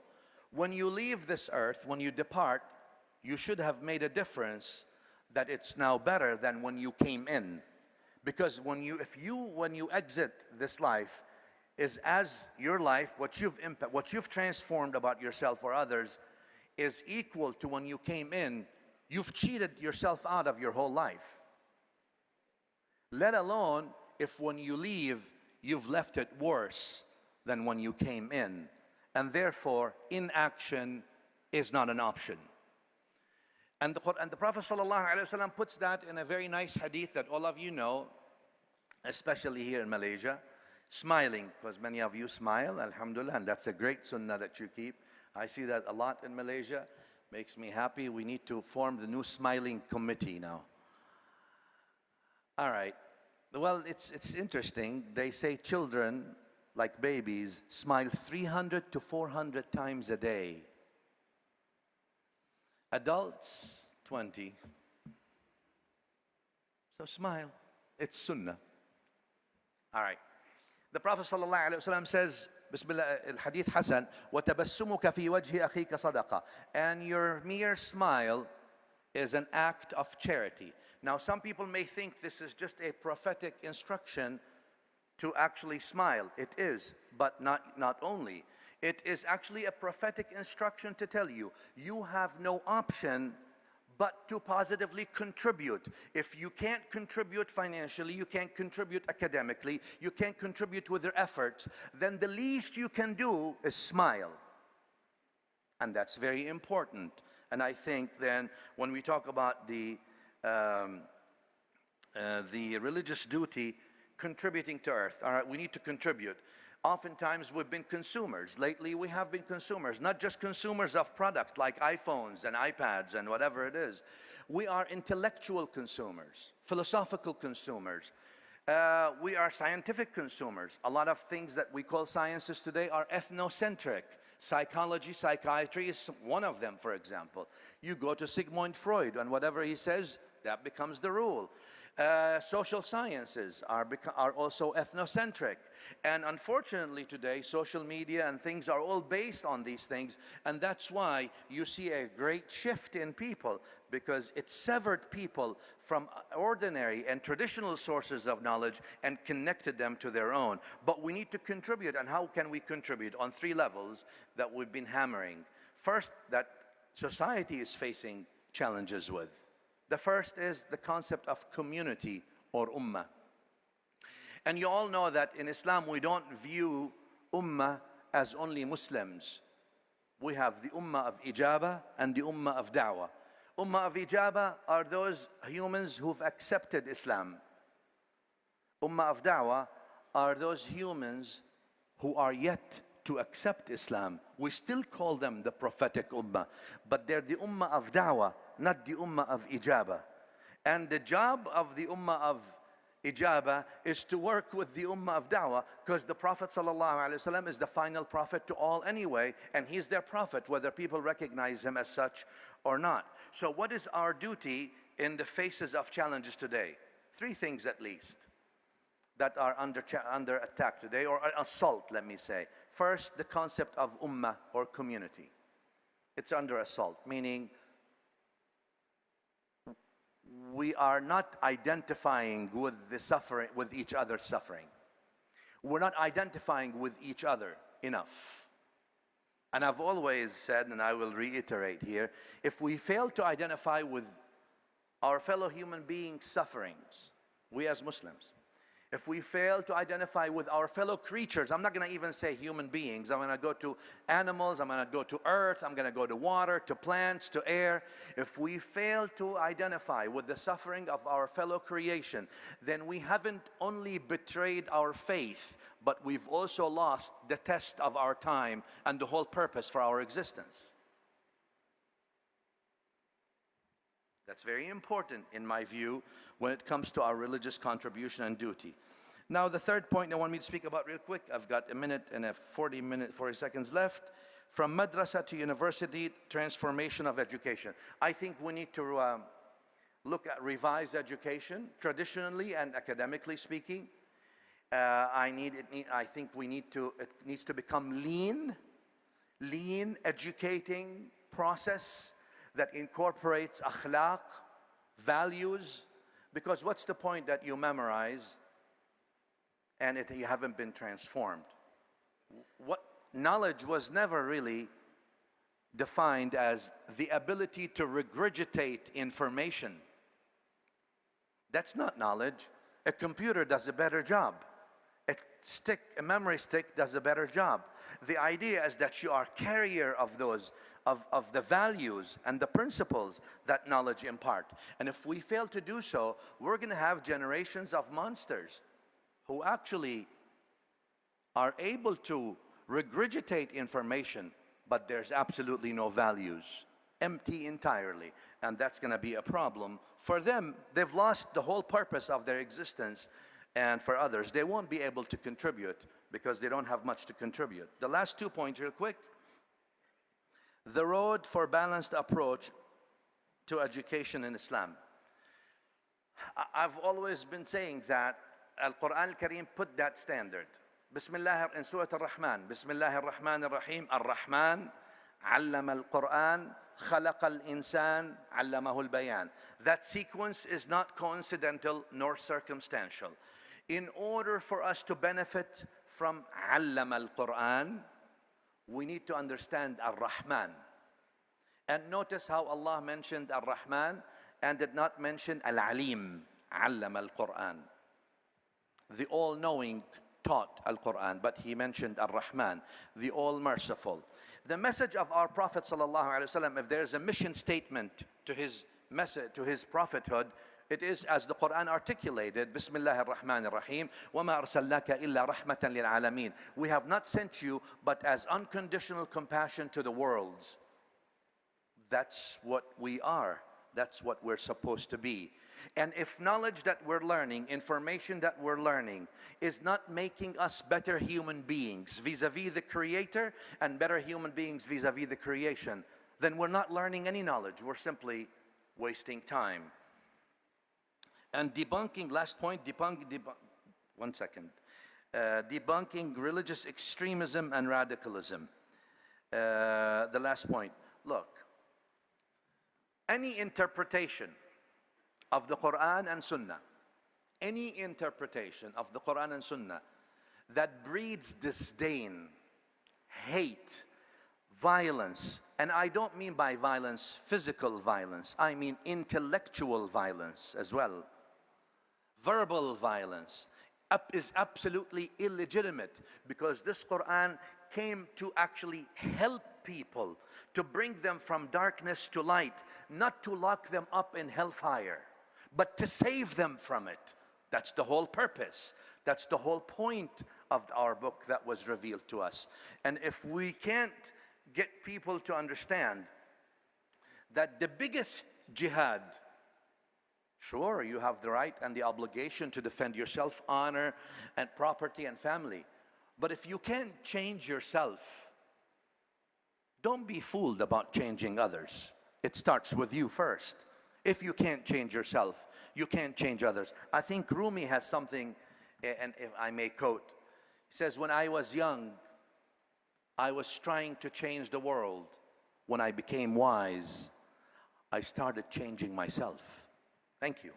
When you leave this earth, when you depart, you should have made a difference that it's now better than when you came in. Because when you exit this life, is as your life, what you've transformed about yourself or others is equal to when you came in, you've cheated yourself out of your whole life. Let alone if when you leave, you've left it worse than when you came in. And therefore, inaction is not an option. And the Prophet ﷺ puts that in a very nice hadith that all of you know, especially here in Malaysia, smiling, because many of you smile, alhamdulillah, and that's a great sunnah that you keep. I see that a lot in Malaysia, makes me happy. We need to form the new smiling committee now. All right, well, it's interesting. They say children, like babies, smile 300 to 400 times a day. Adults, 20. So smile, it's sunnah. All right. The Prophet ﷺ says, Bismillah, al-Hadith Hasan, وَتَبَسُّمُكَ فِي وَجْهِ أَخِيكَ صَدَقَةً. And your mere smile is an act of charity. Now, some people may think this is just a prophetic instruction to actually smile. It is, but not only. It is actually a prophetic instruction to tell you, you have no option but to positively contribute. If you can't contribute financially, you can't contribute academically, you can't contribute with your efforts, then the least you can do is smile. And that's very important. And I think then when we talk about the religious duty, contributing to earth, all right, we need to contribute. Oftentimes we've been consumers. Lately we have been consumers, not just consumers of product like iPhones and iPads and whatever it is. We are intellectual consumers, philosophical consumers. We are scientific consumers. A lot of things that we call sciences today are ethnocentric. Psychology, psychiatry is one of them, for example. You go to Sigmund Freud and whatever he says, that becomes the rule. Social sciences are also ethnocentric. And unfortunately today, social media and things are all based on these things. And that's why you see a great shift in people, because it severed people from ordinary and traditional sources of knowledge and connected them to their own. But we need to contribute. And how can we contribute? On 3 levels that we've been hammering. First, that society is facing challenges with. The first is the concept of community or ummah. And you all know that in Islam we don't view ummah as only Muslims. We have the ummah of ijabah and the ummah of da'wah. Ummah of ijabah are those humans who've accepted Islam. Ummah of da'wah are those humans who are yet to accept Islam. We still call them the prophetic ummah, but they're the ummah of da'wah, not the ummah of ijabah. And the job of the ummah of ijabah is to work with the ummah of da'wah, because the Prophet ﷺ is the final prophet to all anyway, and he's their prophet, whether people recognize him as such or not. So what is our duty in the faces of challenges today? 3 things at least that are under attack today, or assault, let me say. First, the concept of ummah or community. It's under assault, meaning we are not identifying with the suffering, with each other's suffering. We're not identifying with each other enough. And I've always said, and I will reiterate here, if we fail to identify with our fellow human beings' sufferings, we as Muslims, if we fail to identify with our fellow creatures, I'm not going to even say human beings, I'm going to go to animals, I'm going to go to earth, I'm going to go to water, to plants, to air. If we fail to identify with the suffering of our fellow creation, then we haven't only betrayed our faith, but we've also lost the test of our time and the whole purpose for our existence. That's very important, in my view, when it comes to our religious contribution and duty. Now, the third point I want me to speak about real quick, I've got a minute and 40 seconds left. From madrasa to university, transformation of education. I think we need to look at revised education, traditionally and academically speaking. I think it needs to become lean educating process that incorporates akhlaq, values, because what's the point that you memorize and you haven't been transformed? What knowledge was never really defined as the ability to regurgitate information. That's not knowledge. A computer does a better job. A memory stick does a better job. The idea is that you are carrier of those, of the values and the principles that knowledge impart. And if we fail to do so, we're going to have generations of monsters who actually are able to regurgitate information, but there's absolutely no values, empty entirely. And that's going to be a problem. For them, they've lost the whole purpose of their existence. And for others, they won't be able to contribute because they don't have much to contribute. The last 2 points real quick. The road for balanced approach to education in Islam. I've always been saying that Al-Quran Al-Kareem put that standard. Bismillah in Surah Al-Rahman. Bismillah ar-Rahman ar-Rahim. Ar-Rahman allama al-Quran. خلق الإنسان علمه البيان. That sequence is not coincidental nor circumstantial. In order for us to benefit from علم القرآن, we need to understand Ar-Rahman. And notice how Allah mentioned Ar-Rahman and did not mention Al-Alim, علم القرآن. The all-knowing taught Al-Quran, but he mentioned Ar-Rahman, the all-merciful. The message of our Prophet ﷺ, if there's a mission statement to his message, to his prophethood, it is as the Quran articulated, Bismillah ar-Rahman ar-Rahim, وَمَا أَرْسَلْنَاكَ إِلَّا رَحْمَةً لِلْعَالَمِينَ. We have not sent you but as unconditional compassion to the worlds. That's what we are. That's what we're supposed to be. And if knowledge that we're learning, information that we're learning, is not making us better human beings vis-a-vis the Creator and better human beings vis-a-vis the creation, then we're not learning any knowledge. We're simply wasting time. And debunking, last point, debunking religious extremism and radicalism. The last point. Look, any interpretation of the Quran and Sunnah, any interpretation of the Quran and Sunnah that breeds disdain, hate, violence, and I don't mean by violence physical violence, I mean intellectual violence as well, verbal violence, is absolutely illegitimate, because this Quran came to actually help people, to bring them from darkness to light, not to lock them up in hellfire, but to save them from it. That's the whole purpose. That's the whole point of our book that was revealed to us. And if we can't get people to understand that the biggest jihad, sure, you have the right and the obligation to defend yourself, honor and property and family. But if you can't change yourself, don't be fooled about changing others. It starts with you first. If you can't change yourself, you can't change others. I think Rumi has something, and if I may quote, he says, when I was young, I was trying to change the world. When I became wise, I started changing myself. Thank you.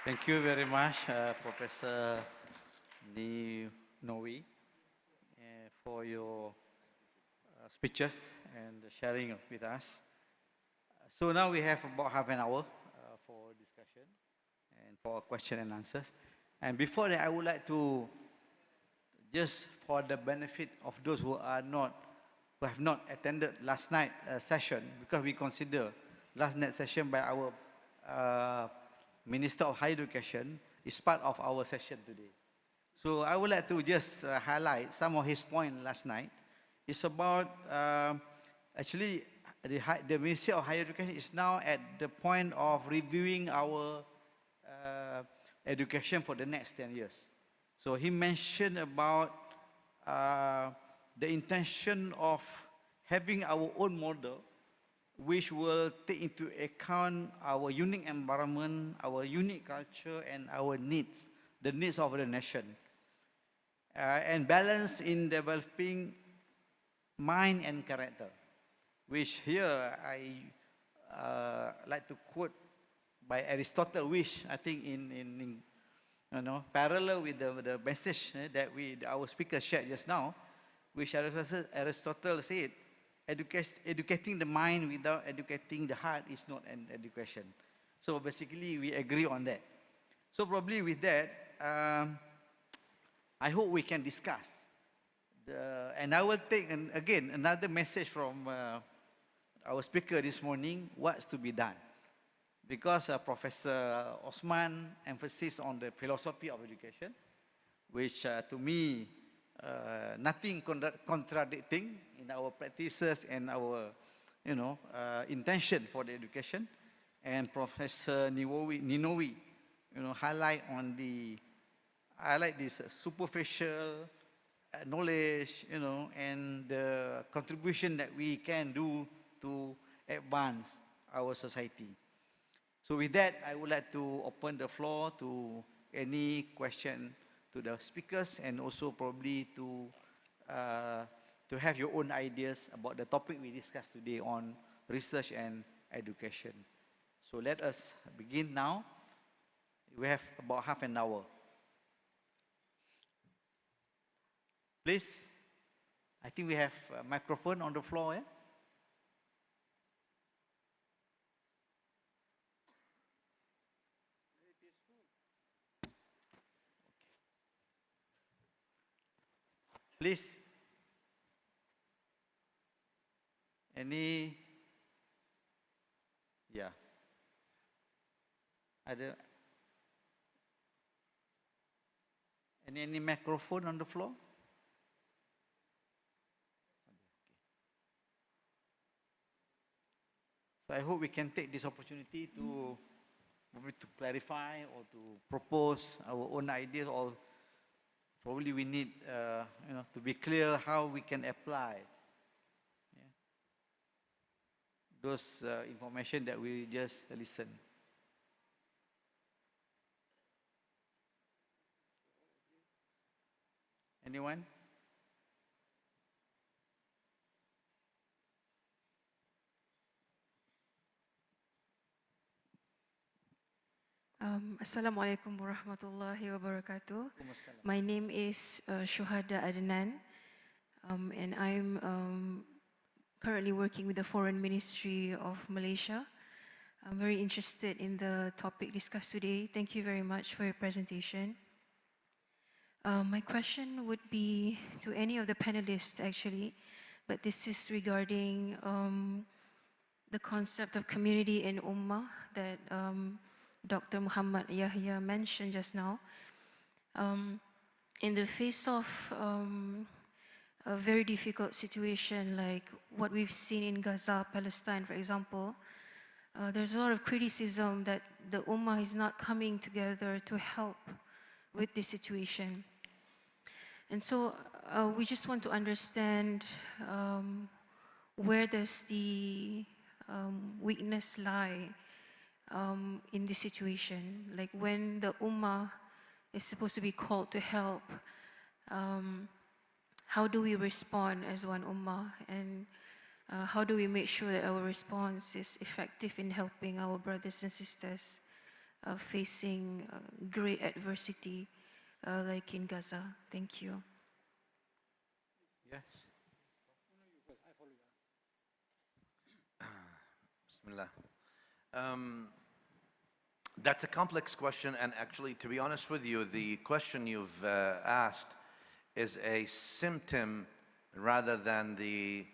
Thank you very much, Professor NINOWY, for your speeches and sharing with us. So now we have about half an hour for discussion and for question and answers. And before that, I would like to, just for the benefit of those who have not attended last night session, because we consider last night session by our Minister of Higher Education is part of our session today. So I would like to just highlight some of his points last night. It's about, actually, the Ministry of Higher Education is now at the point of reviewing our education for the next 10 years. So he mentioned about the intention of having our own model which will take into account our unique environment, our unique culture, and our needs, the needs of the nation. And balance in developing mind and character, which here I like to quote by Aristotle, which I think in parallel with the message that our speaker shared just now, which Aristotle said, educating the mind without educating the heart is not an education. So basically, we agree on that. So probably with that, I hope we can discuss. And I will take, again, another message from our speaker this morning, what's to be done. Because Professor Osman emphasized on the philosophy of education, which to me, nothing contradicting in our practices and our, intention for the education. And Professor NINOWY, highlight this superficial knowledge, and the contribution that we can do to advance our society. So with that, I would like to open the floor to any question to the speakers, and also probably to have your own ideas about the topic we discussed today on research and education. So let us begin now. We have about half an hour. Please, I think we have a microphone on the floor. Yeah? Please. Any? Yeah. Any microphone on the floor? So I hope we can take this opportunity to clarify or to propose our own ideas, or probably we need to be clear how we can apply those information that we just listened. Anyone? Assalamualaikum warahmatullahi wabarakatuh. My name is Shuhada Adnan, and I'm currently working with the Foreign Ministry of Malaysia. I'm very interested in the topic discussed today. Thank you very much for your presentation. My question would be to any of the panelists, actually, but this is regarding the concept of community and ummah that Dr. Muhammad Yahya mentioned just now. In the face of a very difficult situation like what we've seen in Gaza, Palestine, for example, there's a lot of criticism that the ummah is not coming together to help with this situation. And so we just want to understand where does the weakness lie in this situation, like when the ummah is supposed to be called to help, how do we respond as one ummah, and how do we make sure that our response is effective in helping our brothers and sisters facing great adversity like in Gaza? Thank you. Yes. Bismillah. That's a complex question, and actually, to be honest with you, the question you've asked is a symptom rather than the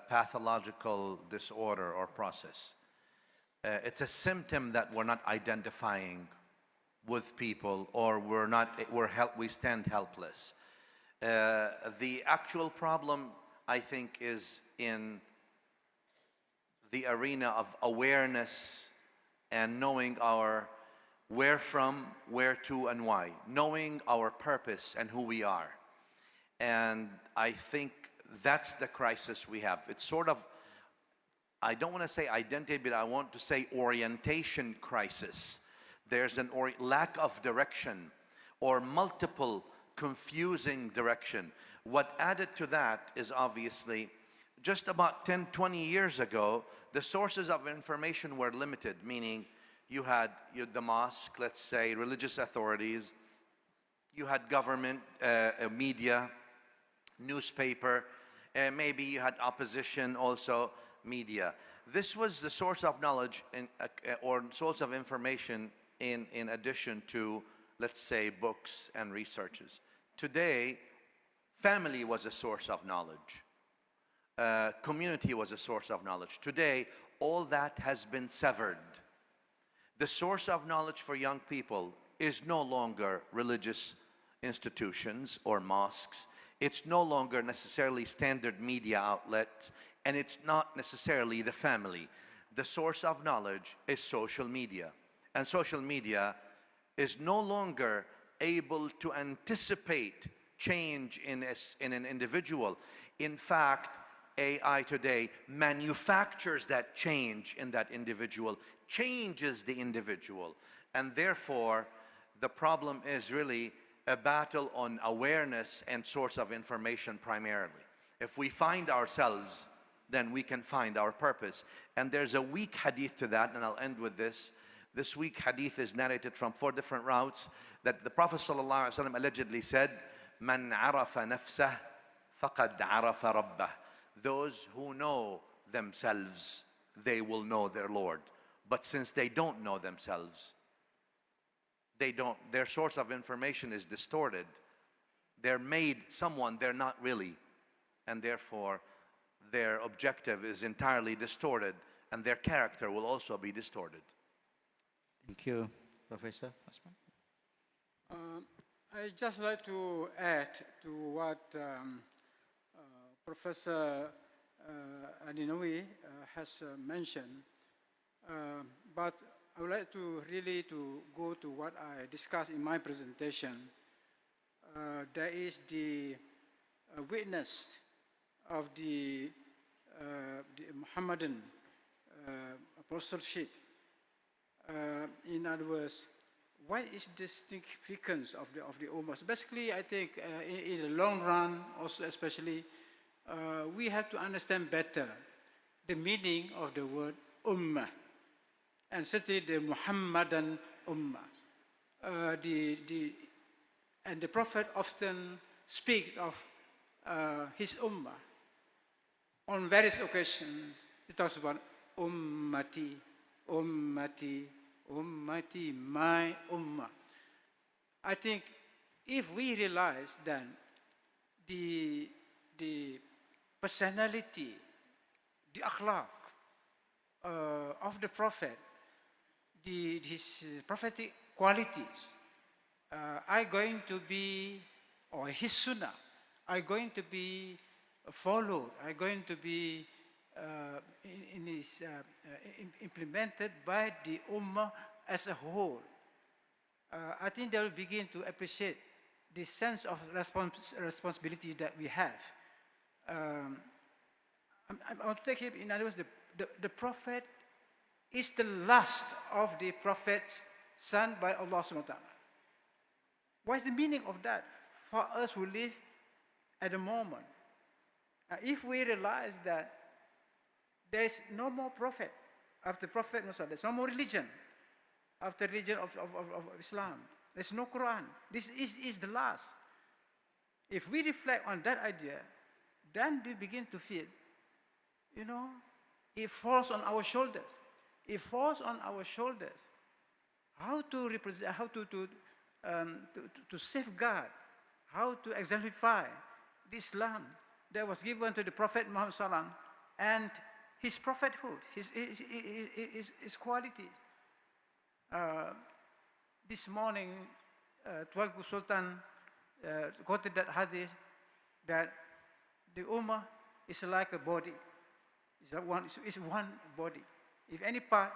pathological disorder or process. It's a symptom that we're not identifying with people, or we stand helpless. The actual problem, I think, is in the arena of awareness and knowing our where from, where to, and why. Knowing our purpose and who we are. And I think that's the crisis we have. It's sort of I don't want to say identity, but I want to say orientation crisis. There's an lack of direction or multiple confusing direction. What added to that is obviously just about 10, 20 years ago, the sources of information were limited, meaning you had the mosque, let's say, religious authorities, you had government, media, newspaper, maybe you had opposition also, media. This was the source of knowledge or source of information in addition to, let's say, books and researches. Today, family was a source of knowledge. Community was a source of knowledge. Today, all that has been severed. The source of knowledge for young people is no longer religious institutions or mosques. It's no longer necessarily standard media outlets, and it's not necessarily the family. The source of knowledge is social media. And social media is no longer able to anticipate change in an individual. In fact, AI today manufactures that change in that individual, changes the individual. And therefore, the problem is really a battle on awareness and source of information primarily. If we find ourselves, then we can find our purpose. And there's a weak hadith to that, and I'll end with this. This weak hadith is narrated from 4 different routes that the Prophet ﷺ allegedly said, "Man arafa nafsah, faqad arafa rabbah." Those who know themselves, they will know their Lord. But since they don't know themselves, their source of information is distorted. They're made someone they're not really. And therefore, their objective is entirely distorted, and their character will also be distorted. Thank you, Professor Osman. I'd just like to add to what Professor AL-NINOWY has mentioned, but I would like to really go to what I discussed in my presentation. There is the witness of the Muhammadan apostleship. In other words, what is the significance of the Ummah? So basically, I think in the long run, also especially, we have to understand better the meaning of the word Ummah, and certainly the Muhammadan Ummah. And the Prophet often speaks of his Ummah. On various occasions, he talks about Ummati, Ummati, Ummati, my Ummah. I think if we realize that the personality, the akhlaq of the Prophet, his prophetic qualities are going to be, or his sunnah, are going to be followed, are going to be implemented by the Ummah as a whole. I think they will begin to appreciate the sense of responsibility that we have. I want to take it, in other words, the Prophet is the last of the prophets sent by Allah subhanahu wa ta'ala. What is the meaning of that for us who live at the moment? If we realize that there is no more prophet after Prophet Musa, there's no more religion after religion of Islam, there's no Quran, this is the last. If we reflect on that idea, then we begin to feel, it falls on our shoulders. It falls on our shoulders how to represent, how to safeguard, how to exemplify the Islam that was given to the Prophet Muhammad Sallam and his prophethood, his quality. This morning, Tuanku Sultan quoted that hadith that the Ummah is like a body. It's one body. If any part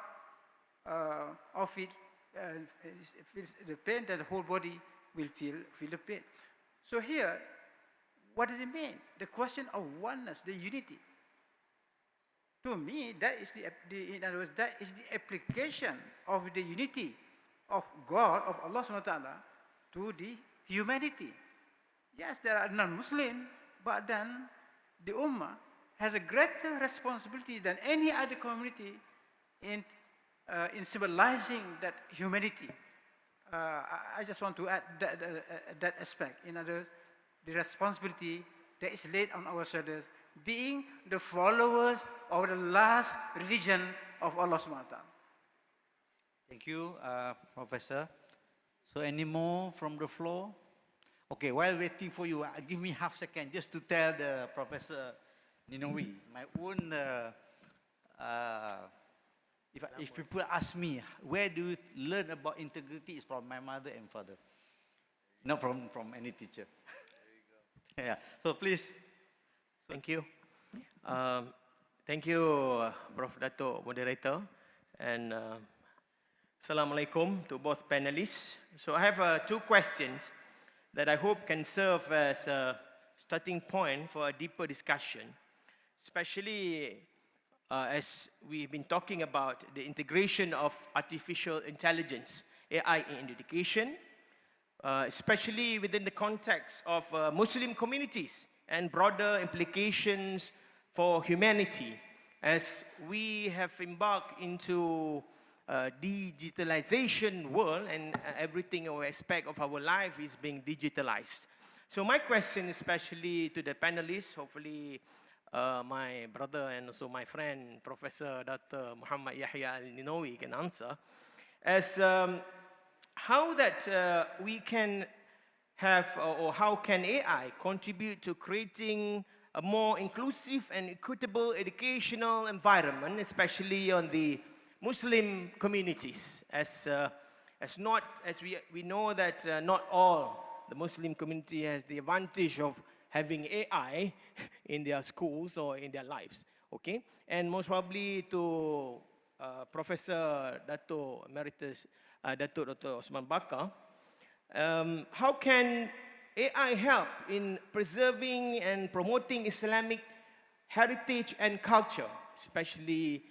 of it feels the pain, then the whole body will feel the pain. So here, what does it mean? The question of oneness, the unity. To me, that is in other words, that is the application of the unity of God, of Allah subhanahu wa ta'ala, to the humanity. Yes, there are non-Muslim, but then the Ummah has a greater responsibility than any other community in civilizing that humanity. I just want to add that aspect. In other words, the responsibility that is laid on our shoulders, being the followers of the last religion of Allah subhanahu wa ta'ala. Thank you, Professor. So any more from the floor? Okay, while waiting for you, give me half second just to tell the Professor Ninowy, my own, if people ask me, where do you learn about integrity, is from my mother and father, not from any teacher. There you go. Yeah, so please. Thank you. Thank you, Prof. Datuk, moderator, and Assalamualaikum to both panelists. So I have 2 questions that I hope can serve as a starting point for a deeper discussion, especially as we've been talking about the integration of artificial intelligence, AI in education, especially within the context of Muslim communities and broader implications for humanity as we have embarked into digitalization world and everything or aspect of our life is being digitalized. So my question, especially to the panelists, hopefully my brother and also my friend, Professor Dr. Muhammad Yahya Al-NINOWY can answer, as how that we can have, or how can AI contribute to creating a more inclusive and equitable educational environment, especially on the Muslim communities, as we know that not all the Muslim community has the advantage of having AI in their schools or in their lives, okay? And most probably to Professor Datuk Emeritus Datuk Dr. Osman Bakar, how can AI help in preserving and promoting Islamic heritage and culture, especially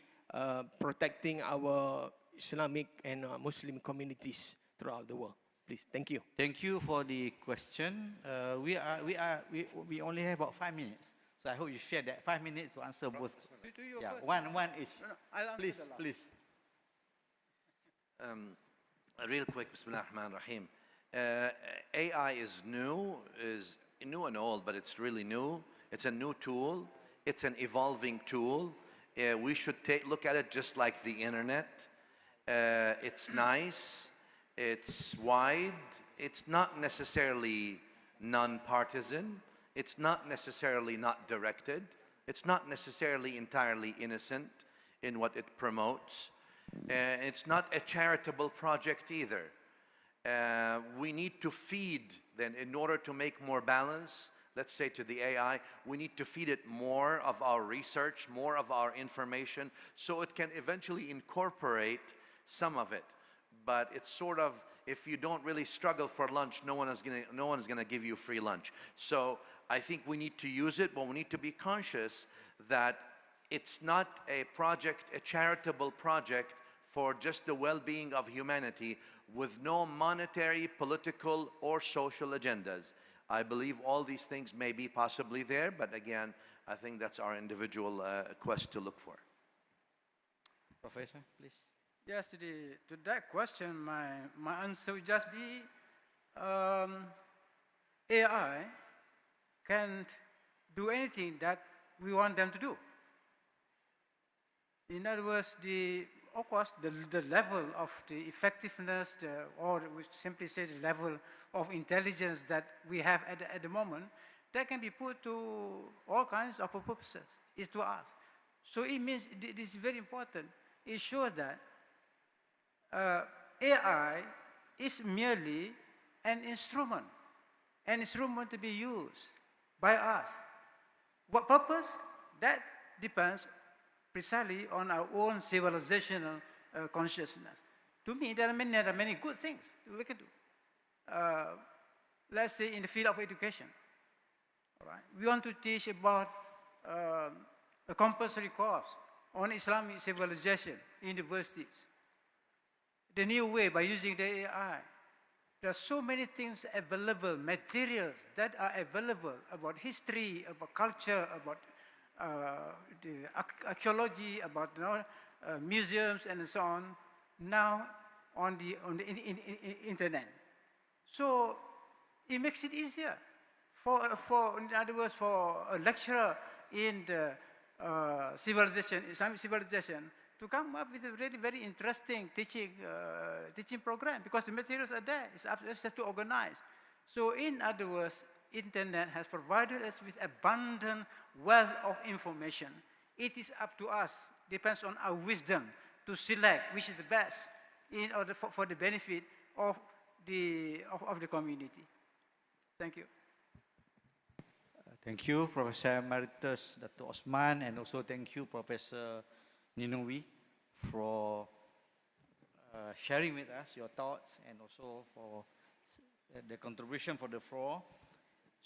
protecting our Islamic and Muslim communities throughout the world? Please, thank you. Thank you for the question. We only have about 5 minutes, so I hope you share that 5 minutes to answer both. Yeah, one each. No, Please. Real quick, Bismillah ar-Rahman ar-Rahim. AI is new and old, but it's really new. It's a new tool. It's an evolving tool. We should look at it just like the internet. It's nice. It's wide. It's not necessarily non-partisan. It's not necessarily not directed. It's not necessarily entirely innocent in what it promotes. It's not a charitable project either. We need to feed, then, in order to make more balance, let's say to the AI, we need to feed it more of our research, more of our information, so it can eventually incorporate some of it. But it's sort of, if you don't really struggle for lunch, no one is gonna give you free lunch. So I think we need to use it, but we need to be conscious that it's not a project, a charitable project for just the well-being of humanity with no monetary, political, or social agendas. I believe all these things may be possibly there, but again, I think that's our individual quest to look for. Professor, please. Yes, to that question, my answer would just be AI can't do anything that we want them to do. In other words, of course, the level of the effectiveness, or we simply say the level of intelligence that we have at the moment, that can be put to all kinds of purposes. It's to us. So it means, this is very important. It shows that AI is merely an instrument to be used by us. What purpose? That depends precisely on our own civilizational consciousness. To me, there are many good things we can do. Let's say in the field of education. All right. We want to teach about a compulsory course on Islamic civilization, universities. The new way by using the AI. There are so many things available, materials that are available about history, about culture, about the archaeology, about museums and so on, now on the internet. So it makes it easier in other words, for a lecturer in the Islamic civilization, to come up with a really very interesting teaching program, because the materials are there. It's just to organize. So in other words, internet has provided us with abundant wealth of information. It is up to us, depends on our wisdom, to select which is the best in order for the benefit of the community. Thank you. Thank you, Professor Emeritus Dr. Osman, and also thank you, Professor NINOWY, for sharing with us your thoughts and also for the contribution for the floor.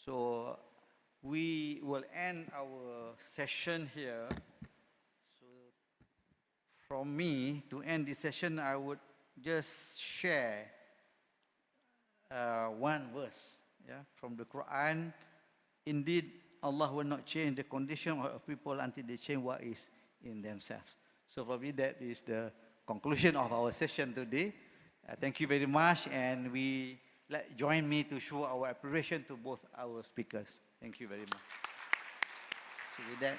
So we will end our session here. So from me, to end this session, I would just share one verse from the Quran. Indeed, Allah will not change the condition of people until they change what is in themselves. So probably that is the conclusion of our session today. Thank you very much, and join me to show our appreciation to both our speakers. Thank you very much. So with that.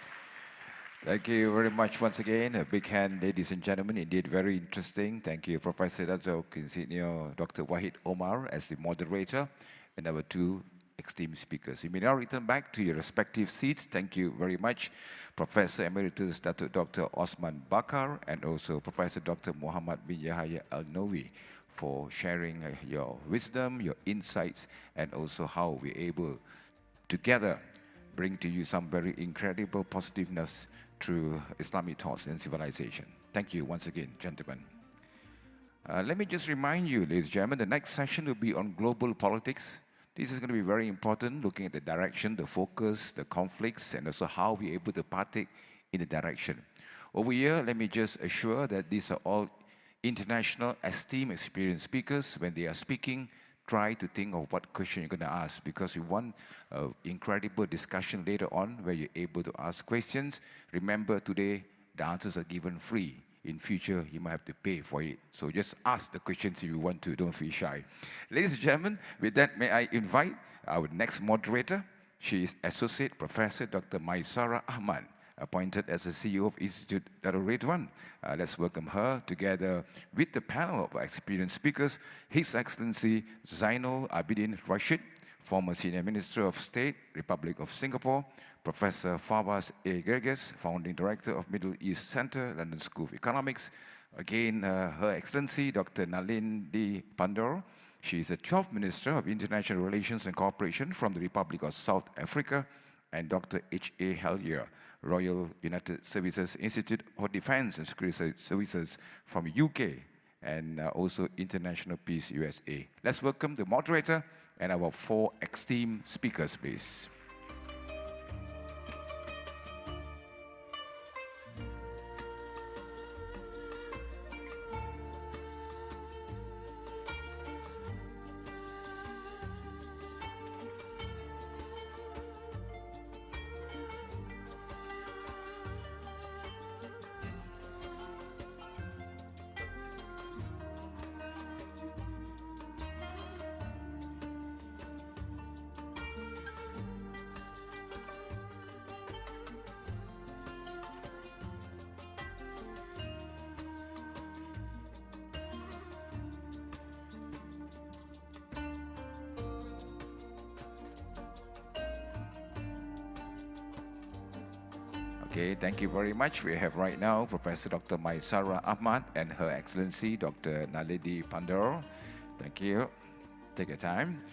Thank you very much once again. A big hand, ladies and gentlemen. Indeed, very interesting. Thank you, Professor DATUK Insignio Dr. Wahid Omar as the moderator, and our two esteemed speakers. You may now return back to your respective seats. Thank you very much, Professor Emeritus Datuk Dr. Osman Bakar and also Professor Dr. Muhammad bin Yahya Al-NINOWY for sharing your wisdom, your insights, and also how we're able together bring to you some very incredible positiveness through Islamic thoughts and civilization. Thank you once again, gentlemen. Let me just remind you, ladies and gentlemen, the next session will be on global politics. This is going to be very important, looking at the direction, the focus, the conflicts, and also how we're able to partake in the direction. Over here, let me just assure that these are all international, esteemed, experienced speakers. When they are speaking, try to think of what question you're going to ask, because we want an incredible discussion later on where you're able to ask questions. Remember, today, the answers are given free. In future, you might have to pay for it. So just ask the questions if you want to. Don't feel shy. Ladies and gentlemen, with that, may I invite our next moderator. She is Associate Professor Dr. Maisara Ahmad, appointed as the CEO of Institute Darul Ridwan. Let's welcome her together with the panel of experienced speakers, His Excellency Zainul Abidin Rashid, former Senior Minister of State, Republic of Singapore, Professor Fawaz A. Gerges, Founding Director of Middle East Center, London School of Economics. Again, Her Excellency Dr. Nalindi Pandor. She is the 12th Minister of International Relations and Cooperation from the Republic of South Africa, and Dr. H.A. Helyar, Royal United Services Institute for Defense and Security Services from UK, and also International Peace USA. Let's welcome the moderator and our four esteemed speakers, please. Okay, thank you very much. We have right now Professor Dr. Maisara Ahmad and Her Excellency Dr. Nalindi Pandor. Thank you. Take your time.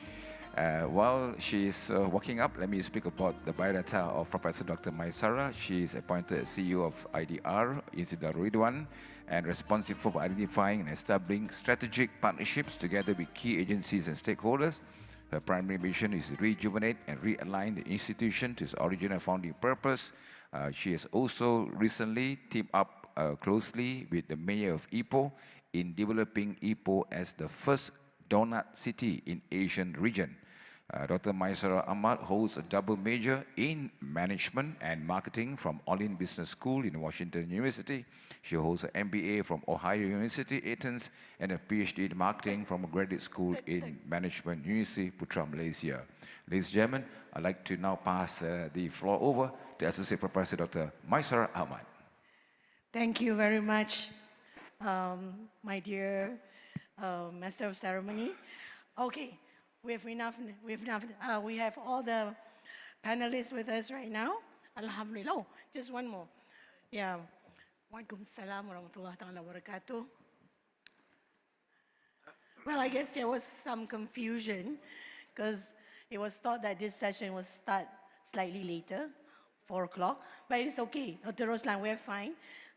While she's walking up, let me speak about the biodata of Professor Dr. Maisara. She is appointed as CEO of IDR, Institute Darul Ridwan, and responsible for identifying and establishing strategic partnerships together with key agencies and stakeholders. Her primary mission is to rejuvenate and realign the institution to its original founding purpose, She has also recently teamed up closely with the mayor of Ipoh in developing Ipoh as the first donut city in Asian region. Dr. Maisara Ahmad holds a double major in management and marketing from All-In Business School in Washington University. She holds an MBA from Ohio University, Athens, and a PhD in marketing from a graduate school in management, University Putra, Malaysia. Ladies and gentlemen, I'd like to now pass the floor over to Associate Professor Dr. Maisara Ahmad. Thank you very much, my dear Master of Ceremony. Okay. We have all the panelists with us right now. Alhamdulillah. Oh, just one more. Yeah. Waalaikumsalam warahmatullahi wabarakatuh. Well, I guess there was some confusion because it was thought that this session would start slightly later, 4 o'clock, but it's okay. Dr. Roslan, we're fine.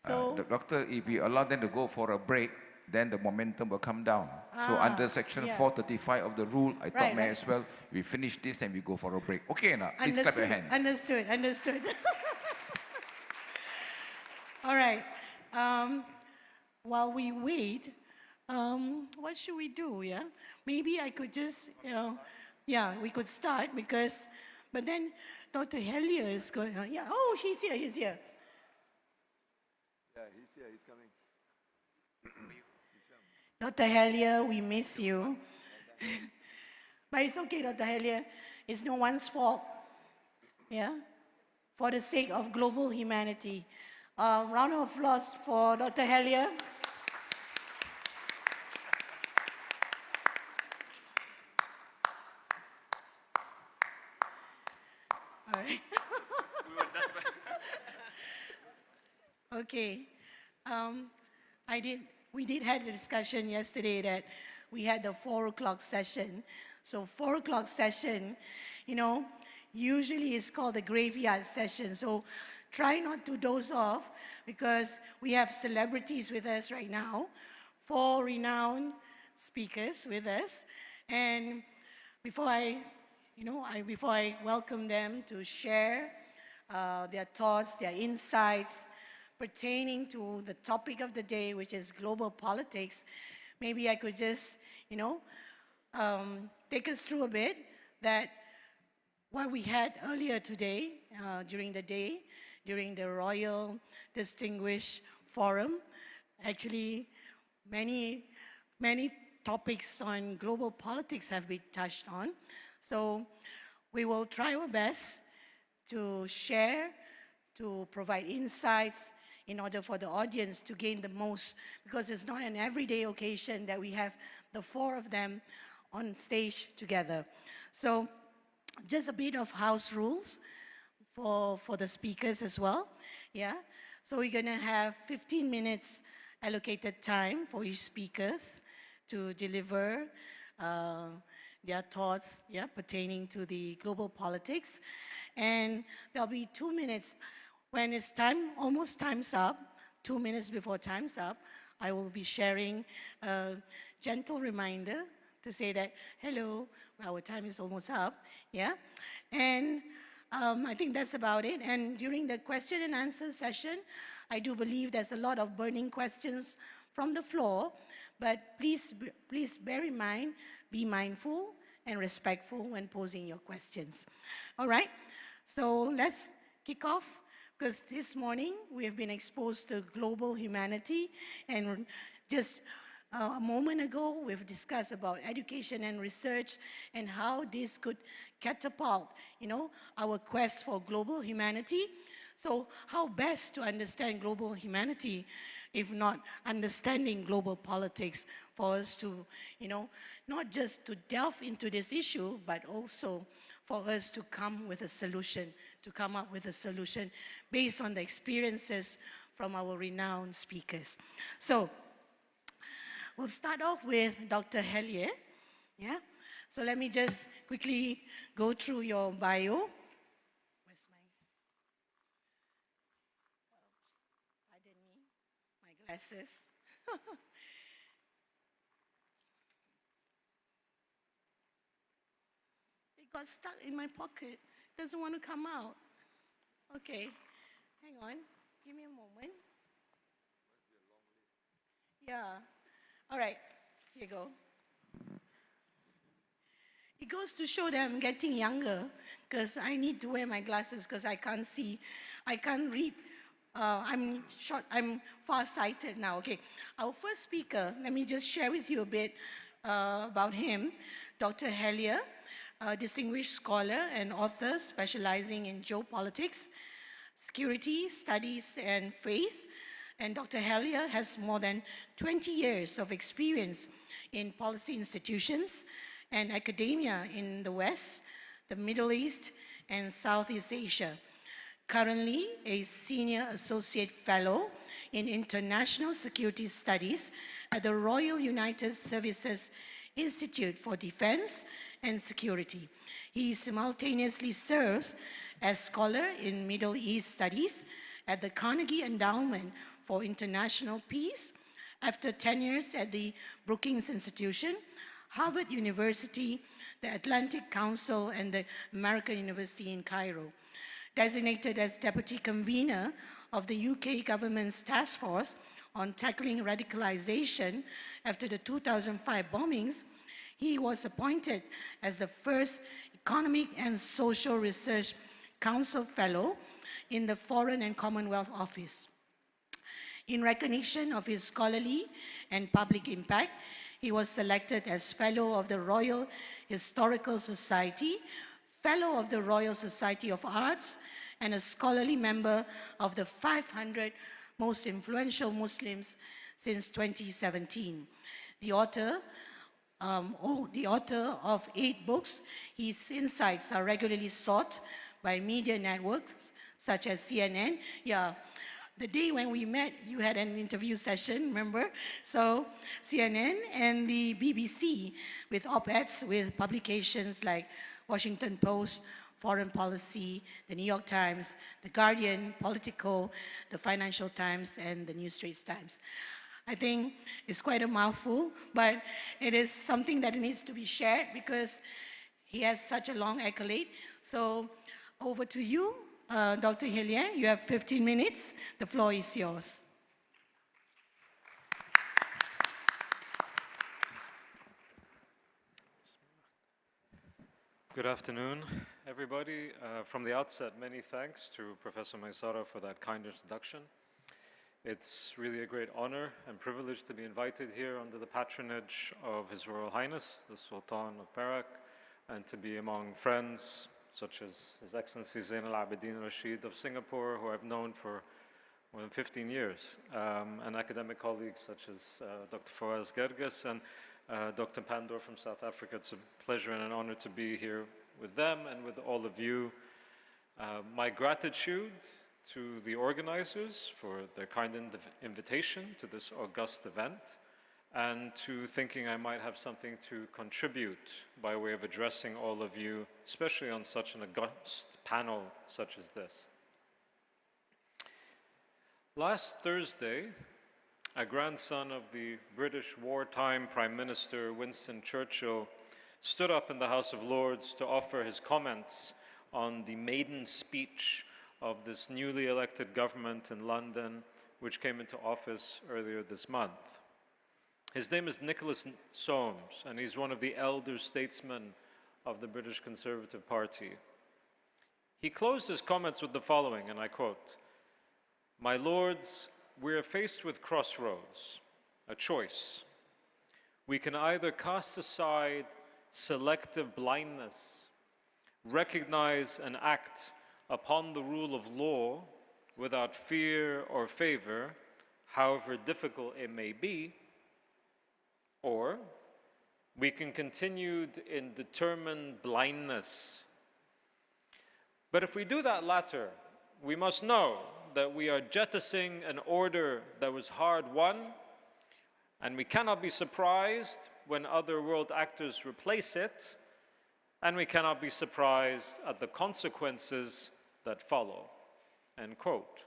So, Doctor, if we allow them to go for a break, then the momentum will come down. So under section 435 of the rule, I thought may as well, we finish this and we go for a break. Okay, now, please clap your hands. Understood. All right. While we wait, what should we do, yeah? Maybe I could just, we could start because, but then Dr. Helia is going, he's here. Yeah, he's here, he's coming. Dr. Helia, we miss you. But it's okay, Dr. Helia. It's no one's fault. Yeah? For the sake of global humanity. Round of applause for Dr. Helia. All right. Okay. We did have a discussion yesterday that we had the 4 o'clock session. So 4 o'clock session, usually it's called the graveyard session. So try not to doze off because we have celebrities with us right now, 4 renowned speakers with us. And before I welcome them to share their thoughts, their insights, pertaining to the topic of the day, which is global politics, maybe I could just, take us through a bit that what we had earlier today, during the Royal Distinguished Forum. Actually, many topics on global politics have been touched on. So we will try our best to share, to provide insights, in order for the audience to gain the most, because it's not an everyday occasion that we have the 4 of them on stage together. So just a bit of house rules for the speakers as well. Yeah. So we're gonna have 15 minutes allocated time for each speakers to deliver their thoughts, pertaining to the global politics. And there'll be 2 minutes. When it's time, almost time's up, 2 minutes before time's up, I will be sharing a gentle reminder to say that, hello, our time is almost up, yeah? And I think that's about it. And during the question and answer session, I do believe there's a lot of burning questions from the floor, but please bear in mind, be mindful and respectful when posing your questions. All right, so let's kick off. Because this morning we have been exposed to global humanity, and just a moment ago we've discussed about education and research and how this could catapult, our quest for global humanity. So how best to understand global humanity if not understanding global politics for us to, not just to delve into this issue, but also for us to come up with a solution based on the experiences from our renowned speakers. So we'll start off with Dr. Helia. Yeah. So let me just quickly go through your bio. Where's pardon me, my glasses. Got stuck in my pocket. Doesn't want to come out. Okay. Hang on, give me a moment. Yeah, all right, here you go. It goes to show that I'm getting younger because I need to wear my glasses because I can't see, I can't read. I'm far-sighted now. Okay, our first speaker, let me just share with you a bit about him. Dr. YAHYA, a distinguished scholar and author specializing in geopolitics, security, studies, and faith. And Dr. YAHYA has more than 20 years of experience in policy institutions and academia in the West, the Middle East, and Southeast Asia. Currently a Senior Associate Fellow in International Security Studies at the Royal United Services Institute for Defense and Security. He simultaneously serves as scholar in Middle East Studies at the Carnegie Endowment for International Peace, after 10 years at the Brookings Institution, Harvard University, the Atlantic Council, and the American University in Cairo. Designated as Deputy Convener of the UK government's Task Force on Tackling Radicalization after the 2005 bombings, he was appointed as the first Economic and Social Research Council Fellow in the Foreign and Commonwealth Office. In recognition of his scholarly and public impact, he was selected as Fellow of the Royal Historical Society, Fellow of the Royal Society of Arts, and a scholarly member of the 500 most influential Muslims since 2017. The author of 8 books, his insights are regularly sought by media networks such as CNN. Yeah, the day when we met, you had an interview session, remember? So CNN and the BBC with op-eds with publications like Washington Post, Foreign Policy, the New York Times, the Guardian, Politico, the Financial Times, and the New Straits Times. I think it's quite a mouthful, but it is something that needs to be shared because he has such a long accolade. So over to you, Dr. YAHYA. You have 15 minutes. The floor is yours. Good afternoon, everybody. From the outset, many thanks to Professor Maysara for that kind introduction. It's really a great honor and privilege to be invited here under the patronage of His Royal Highness, the Sultan of Perak, and to be among friends such as His Excellency Zain Al-Abidin Rashid of Singapore, who I've known for more than 15 years, and academic colleagues such as Dr. Fawaz Gerges and Dr. Pandor from South Africa. It's a pleasure and an honor to be here with them and with all of you. My gratitude to the organizers for their kind invitation to this august event, and to thinking I might have something to contribute by way of addressing all of you, especially on such an august panel such as this. Last Thursday, a grandson of the British wartime Prime Minister Winston Churchill stood up in the House of Lords to offer his comments on the maiden speech of this newly elected government in London, which came into office earlier this month. His name is Nicholas Soames, and he's one of the elder statesmen of the British Conservative Party. He closed his comments with the following, and I quote, "My lords, we are faced with crossroads, a choice. We can either cast aside selective blindness, recognize and act upon the rule of law without fear or favor, however difficult it may be, or we can continue in determined blindness. But if we do that latter, we must know that we are jettisoning an order that was hard won, and we cannot be surprised when other world actors replace it, and we cannot be surprised at the consequences that follow." End quote.